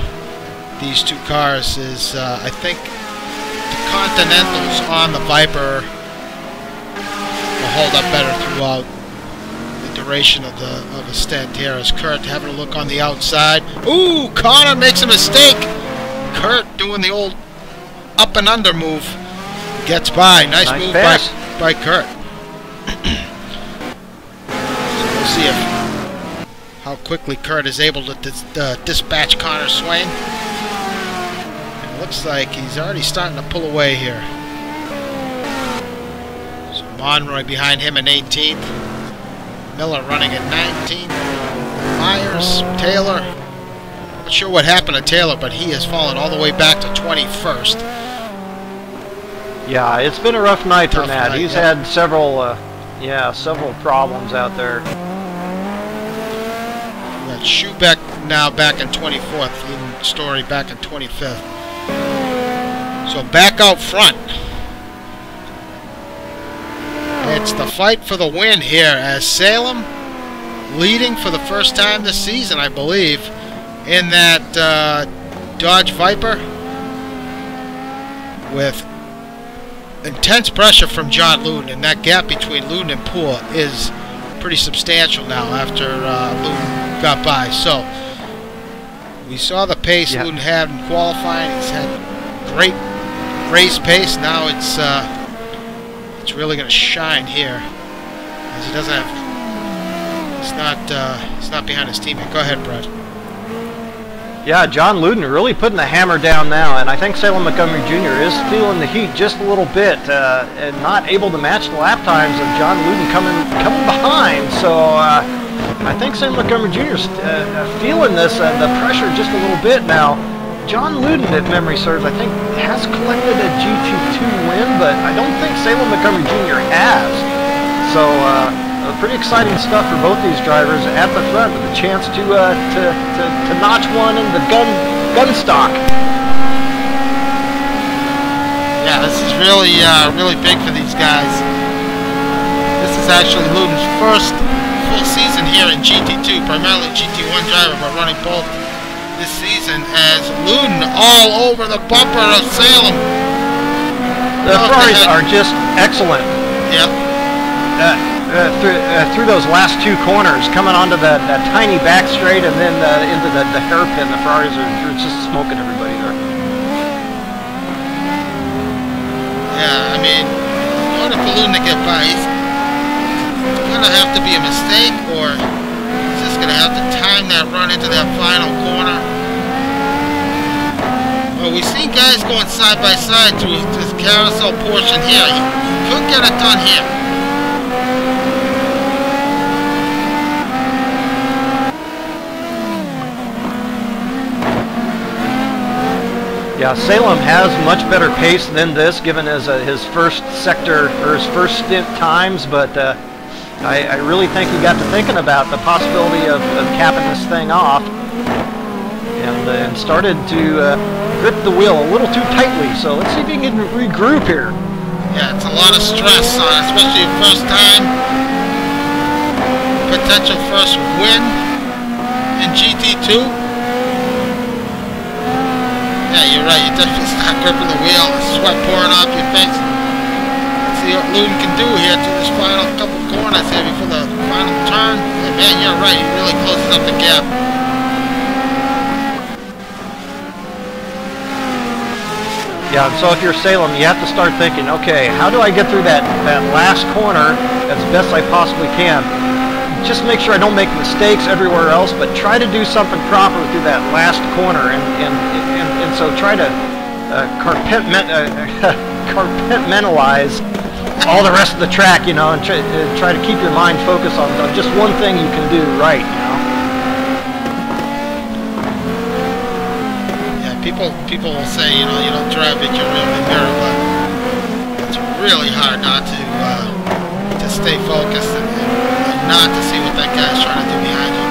these two cars is I think the Continentals on the Viper will hold up better throughout the duration of the stint here. As Kurt having a look on the outside. Ooh, Connor makes a mistake. Kurt doing the old up and under move. Gets by. Nice move by Kurt. So we'll see if how quickly Kurt is able to dispatch Connor Swain. It looks like he's already starting to pull away here. So Monroy behind him in 18th. Miller running at 19th. Myers, Taylor. Not sure what happened to Taylor, but he has fallen all the way back to 21st. Yeah, it's been a rough night for Matt. He's had several problems out there. Schubeck now back in 24th, Eden Story back in 25th. So back out front. It's the fight for the win here as Salem leading for the first time this season, I believe, in that Dodge Viper with intense pressure from Jon Ludden, and that gap between Ludden and Poole is pretty substantial now after Ludden got by. So we saw the pace Ludden had in qualifying. He's had great race pace. Now it's really going to shine here as he doesn't have. He's not behind his teammate. Go ahead, Brad. Yeah, Jon Ludden really putting the hammer down now, and I think Salem Montgomery Jr. is feeling the heat just a little bit and not able to match the lap times of Jon Ludden coming behind. So I think Salem Montgomery Jr. is feeling this the pressure just a little bit now. Jon Ludden, if memory serves, I think has collected a GT2 win, but I don't think Salem Montgomery Jr. has. So pretty exciting stuff for both these drivers at the front with a chance to notch one in the gun stock. Yeah, this is really big for these guys. This is actually Ludden's first full season here in GT2, primarily GT1 driver, but running both this season as Ludden all over the bumper of Salem. The Ferraris are just excellent. Yep. Through those last two corners, coming onto that tiny back straight and then into the hairpin, the Ferraris are just smoking everybody there. Yeah, I mean, in order for Ludden to get by, it's going to have to be a mistake, or he's just going to have to time that run into that final corner. Well, we've seen guys going side by side through this carousel portion here. He could get it done here. Yeah, Salem has much better pace than this, given his first sector or his first stint times. But I really think he got to thinking about the possibility of capping this thing off, and started to grip the wheel a little too tightly. So let's see if he can regroup here. Yeah, it's a lot of stress on, especially your first time. Potential first win in GT2. Yeah, you're right. You definitely start gripping the wheel. Sweat pouring off your face. Let's see what Ludden can do here to this final couple corners here before the final turn. And man, you're right. He really closes up the gap. Yeah, so if you're Salem, you have to start thinking, okay, how do I get through that last corner as best I possibly can? Just make sure I don't make mistakes everywhere else, but try to do something proper through that last corner, and so try to compartmentalize all the rest of the track, you know, and try to keep your mind focused on just one thing you can do right, you know. Yeah, people will say, you know, you don't drive it, you really mirror, but it's really hard not to stay focused and not to see what that guy's trying to do behind you,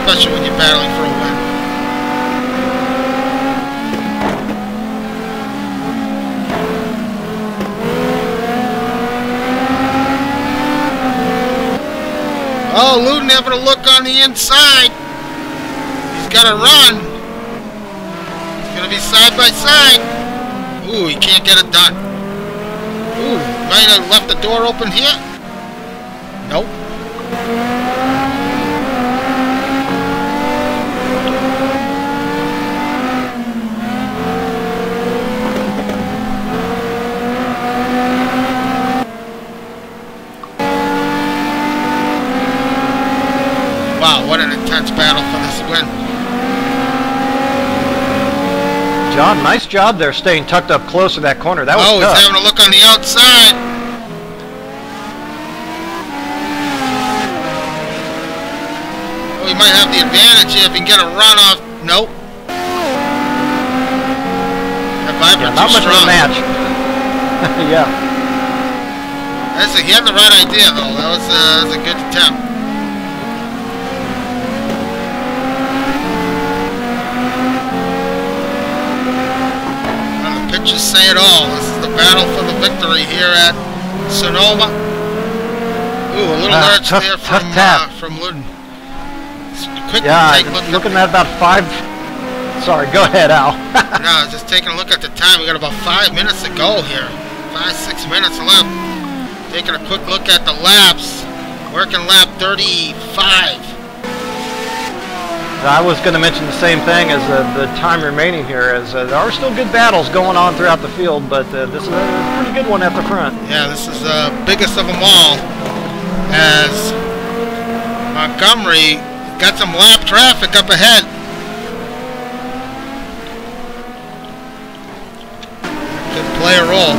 especially when you're battling for a win. Oh, Ludden having a look on the inside. He's got to run. He's going to be side by side. Ooh, he can't get it done. Ooh, might have left the door open here. Nope. Wow, what an intense battle for this win. John, nice job there staying tucked up close to that corner. That was tough. He's having a look on the outside. Oh, he might have the advantage here if he can get a run off. Nope. That Vibrant not much of a match. Yeah. He had the right idea, though. That was a good attempt. Just say it all. This is the battle for the victory here at Sonoma. Ooh, a little lurch there from Ludden. Quick take look looking at about 5. Sorry, go ahead, Al. No, just taking a look at the time. We got about 5 minutes to go here. 5-6 minutes left. Taking a quick look at the laps. Working lap 35. I was going to mention the same thing as the time remaining here, as there are still good battles going on throughout the field, but this is a pretty good one at the front. Yeah, this is the biggest of them all, as Montgomery got some lap traffic up ahead. Could play a role.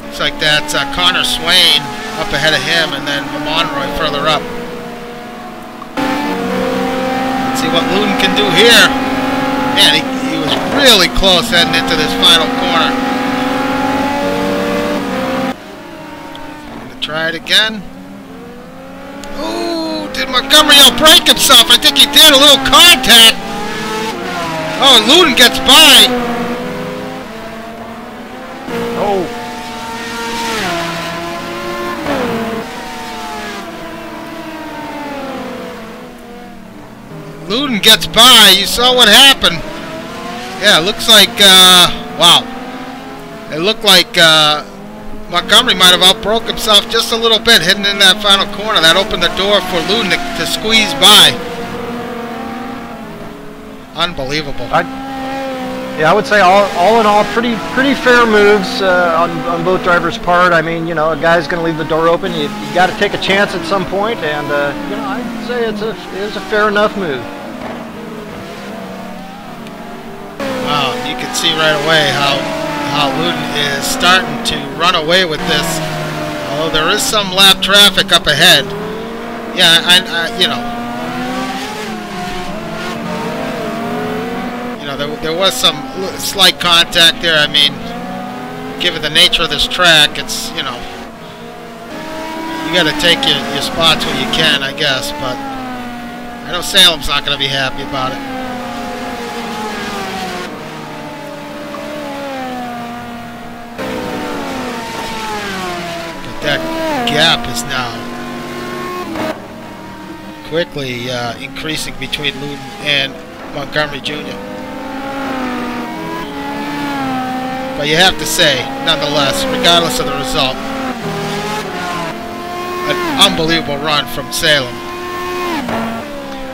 Looks like that's Connor Swain up ahead of him, and then Monroy further up. See what Ludden can do here. Man, he was really close heading into this final corner. Gonna try it again. Ooh, did Montgomery outbrake himself? I think he did. A little contact. Oh, and Ludden gets by. Oh. Ludden gets by. You saw what happened. Yeah, it looks like, wow. It looked like Montgomery might have outbroke himself just a little bit heading in that final corner. That opened the door for Ludden to squeeze by. Unbelievable. Yeah, I would say all in all, pretty fair moves on both drivers' part. I mean, you know, a guy's going to leave the door open. You got to take a chance at some point, and you know, I'd say it was a fair enough move. Wow, you can see right away how Ludden is starting to run away with this. Although there is some lap traffic up ahead. Yeah, I you know. There was some slight contact there. I mean, given the nature of this track, it's, you know, you got to take your spots when you can, I guess. But I know Salem's not going to be happy about it. But that gap is now quickly increasing between Ludden and Montgomery Jr. But you have to say, nonetheless, regardless of the result, an unbelievable run from Salem.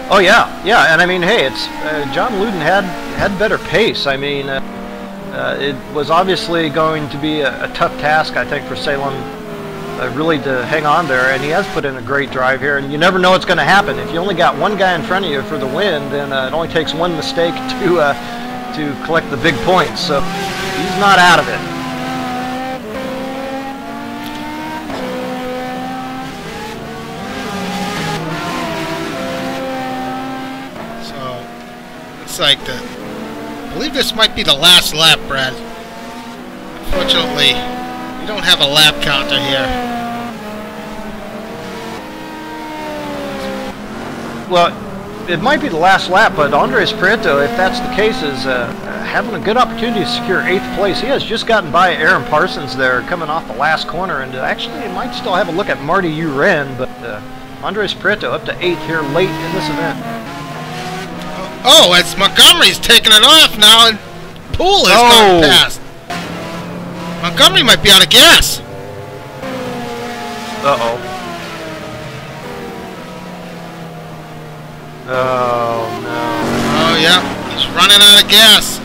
Oh yeah, and I mean, hey, it's Jon Ludden had better pace. I mean, it was obviously going to be a tough task, I think, for Salem really to hang on there, and he has put in a great drive here. And you never know what's going to happen. If you only got one guy in front of you for the win, then it only takes one mistake to collect the big points. So he's not out of it. So looks like I believe this might be the last lap, Brad. Unfortunately, we don't have a lap counter here. Well, it might be the last lap, but Andres Prieto, if that's the case, is having a good opportunity to secure 8th place. He has just gotten by Aaron Parsons there, coming off the last corner, and actually he might still have a look at Marty Uren, but Andres Prieto up to 8th here late in this event. Oh, it's Montgomery's taking it off now, and Poole has gone past. Montgomery might be out of gas. Uh-oh. Oh, no. Oh, yeah. He's running out of gas.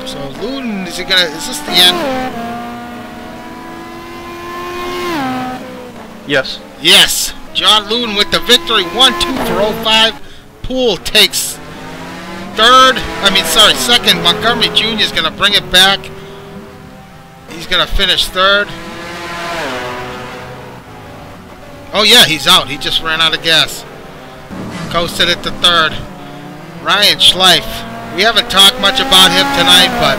So, Ludden, is this the end? Yes. Yes. Jon Ludden with the victory. 1-2 for 05. Poole takes second. Montgomery Jr. is going to bring it back. He's going to finish 3rd. Oh, yeah, he's out. He just ran out of gas. Coasted it to 3rd. Ryan Schleif. We haven't talked much about him tonight, but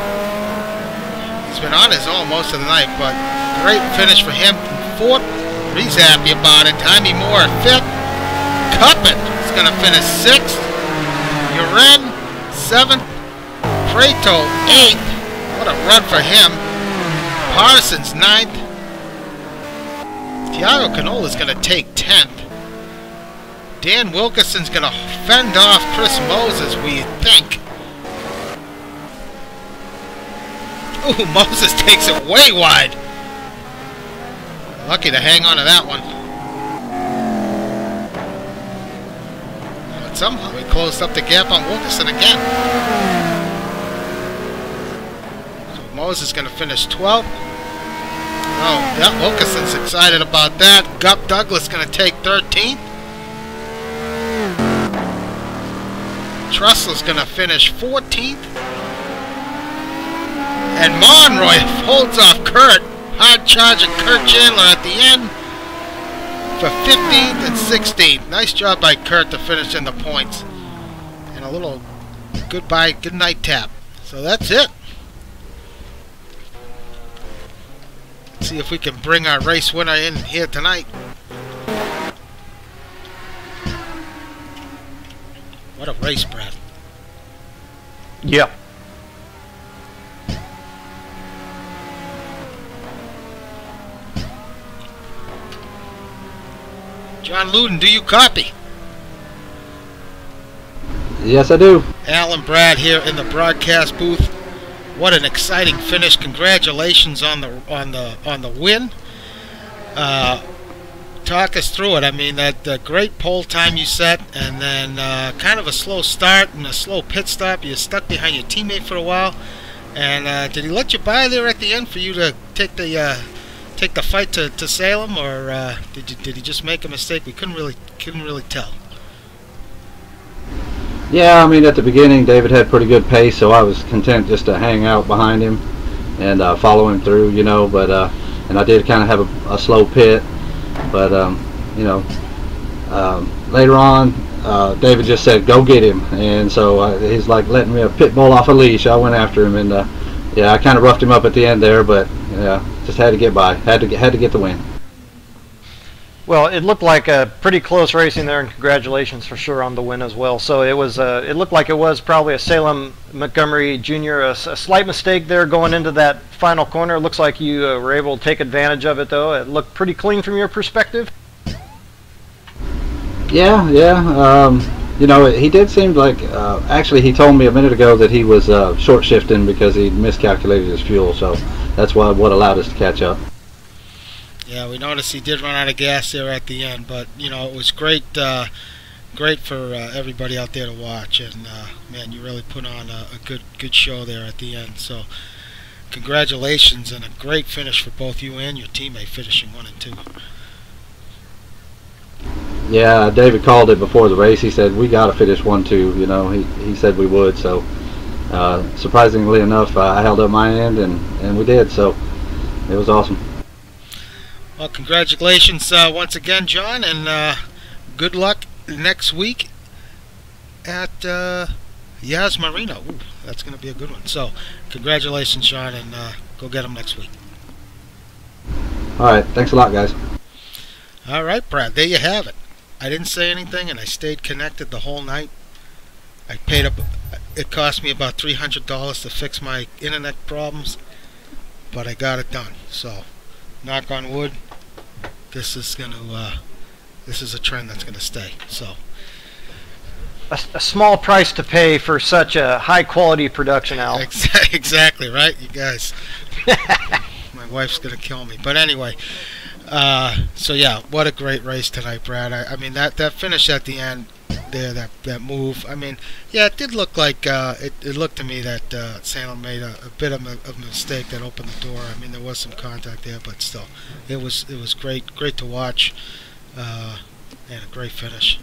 he's been on his own most of the night. But great finish for him. 4th. He's happy about it. Jaime Moore 5th. Cuppin is going to finish 6th. Uren 7th. Prieto 8th. What a run for him. Parsons 9th. Thiago Canola's going to take 10th. Dan Wilkerson's going to fend off Chris Moses, we think. Ooh, Moses takes it way wide. Lucky to hang on to that one. But somehow he closed up the gap on Wilkerson again. Moses is going to finish 12th. Oh, yeah, Wilkerson's excited about that. Gup Douglas going to take 13th. Trussell's going to finish 14th. And Monroy holds off Kurt. Hard charging Kurt Chandler at the end for 15th and 16th. Nice job by Kurt to finish in the points. And a little good night tap. So that's it. See if we can bring our race winner in here tonight. What a race, Brad. Yeah. Jon Ludden, do you copy? Yes, I do. Alan Brad here in the broadcast booth. What an exciting finish! Congratulations on the win. talk us through it. I mean, that great pole time you set, and then kind of a slow start and a slow pit stop. You stuck behind your teammate for a while, and did he let you by there at the end for you to take the fight to Salem, or did he just make a mistake? We couldn't really tell. Yeah, I mean, at the beginning, David had pretty good pace, so I was content just to hang out behind him and follow him through, you know. But and I did kind of have a slow pit, but you know, later on, David just said, "Go get him," and so he's like letting me a pit bull off a leash. I went after him, and yeah, I kind of roughed him up at the end there, but yeah, just had to get by, had to get the win. Well, it looked like a pretty close racing there, and congratulations for sure on the win as well. So it was, it looked like it was probably a Salem Montgomery Jr. A slight mistake there going into that final corner. It looks like you were able to take advantage of it, though. It looked pretty clean from your perspective. Yeah. You know, he did seem like, actually he told me a minute ago that he was short shifting because he miscalculated his fuel, so that's what allowed us to catch up. Yeah, we noticed he did run out of gas there at the end, but you know, it was great, great for everybody out there to watch, and man, you really put on a good show there at the end. So, congratulations, and a great finish for both you and your teammate, finishing 1 and 2. Yeah, David called it before the race. He said we got to finish 1-2. You know, he said we would. So, surprisingly enough, I held up my end, and we did. So, it was awesome. Well, congratulations once again, Jon, and good luck next week at Yas Marina. Ooh, that's going to be a good one. So, congratulations, Jon, and go get them next week. All right, thanks a lot, guys. All right, Brad, there you have it. I didn't say anything, and I stayed connected the whole night. I paid up. It cost me about $300 to fix my internet problems, but I got it done. So, knock on wood, this is a trend that's gonna stay. So, A small price to pay for such a high quality production, Al. Exactly right, you guys. My wife's gonna kill me, but anyway. So yeah, what a great race tonight, Brad. I mean that finish at the end there, that move. I mean, yeah, it did look like it looked to me that Salem made a bit of a mistake that opened the door. I mean, there was some contact there, but still, it was great to watch, and a great finish.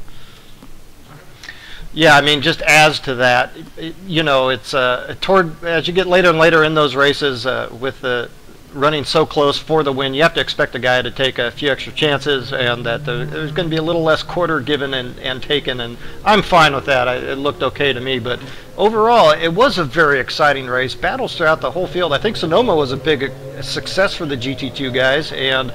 Yeah, I mean, just adds to that. You know, it's toward as you get later and later in those races with the running so close for the win, you have to expect a guy to take a few extra chances, and that there's going to be a little less quarter given and taken, and I'm fine with that. It looked okay to me, but overall, it was a very exciting race. Battles throughout the whole field. I think Sonoma was a big success for the GT2 guys, and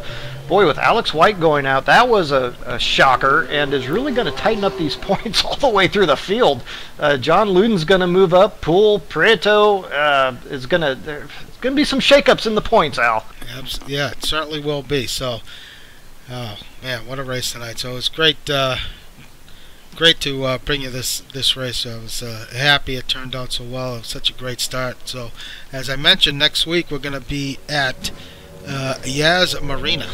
boy, with Alex White going out, that was a shocker, and is really going to tighten up these points all the way through the field. Jon Ludden's going to move up. Poole, Prieto is going to... There's going to be some shakeups in the points, Al. Yeah, it certainly will be. So, oh man, what a race tonight! So it was great, great to bring you this race. I was happy it turned out so well. It was such a great start. So, as I mentioned, next week we're going to be at Yas Marina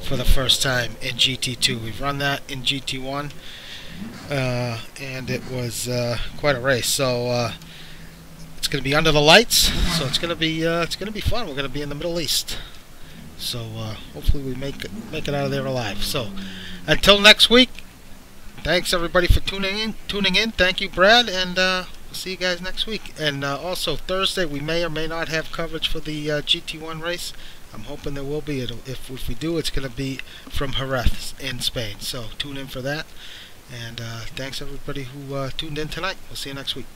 for the first time in GT2. We've run that in GT1, and it was quite a race. So it's going to be under the lights, so it's going to be fun. We're going to be in the Middle East, so hopefully we make it out of there alive. So until next week, thanks everybody for tuning in. Thank you, Brad, and we'll see you guys next week. And also Thursday, we may or may not have coverage for the GT1 race. I'm hoping there will be. If we do, it's going to be from Jerez in Spain. So tune in for that. And thanks everybody who tuned in tonight. We'll see you next week.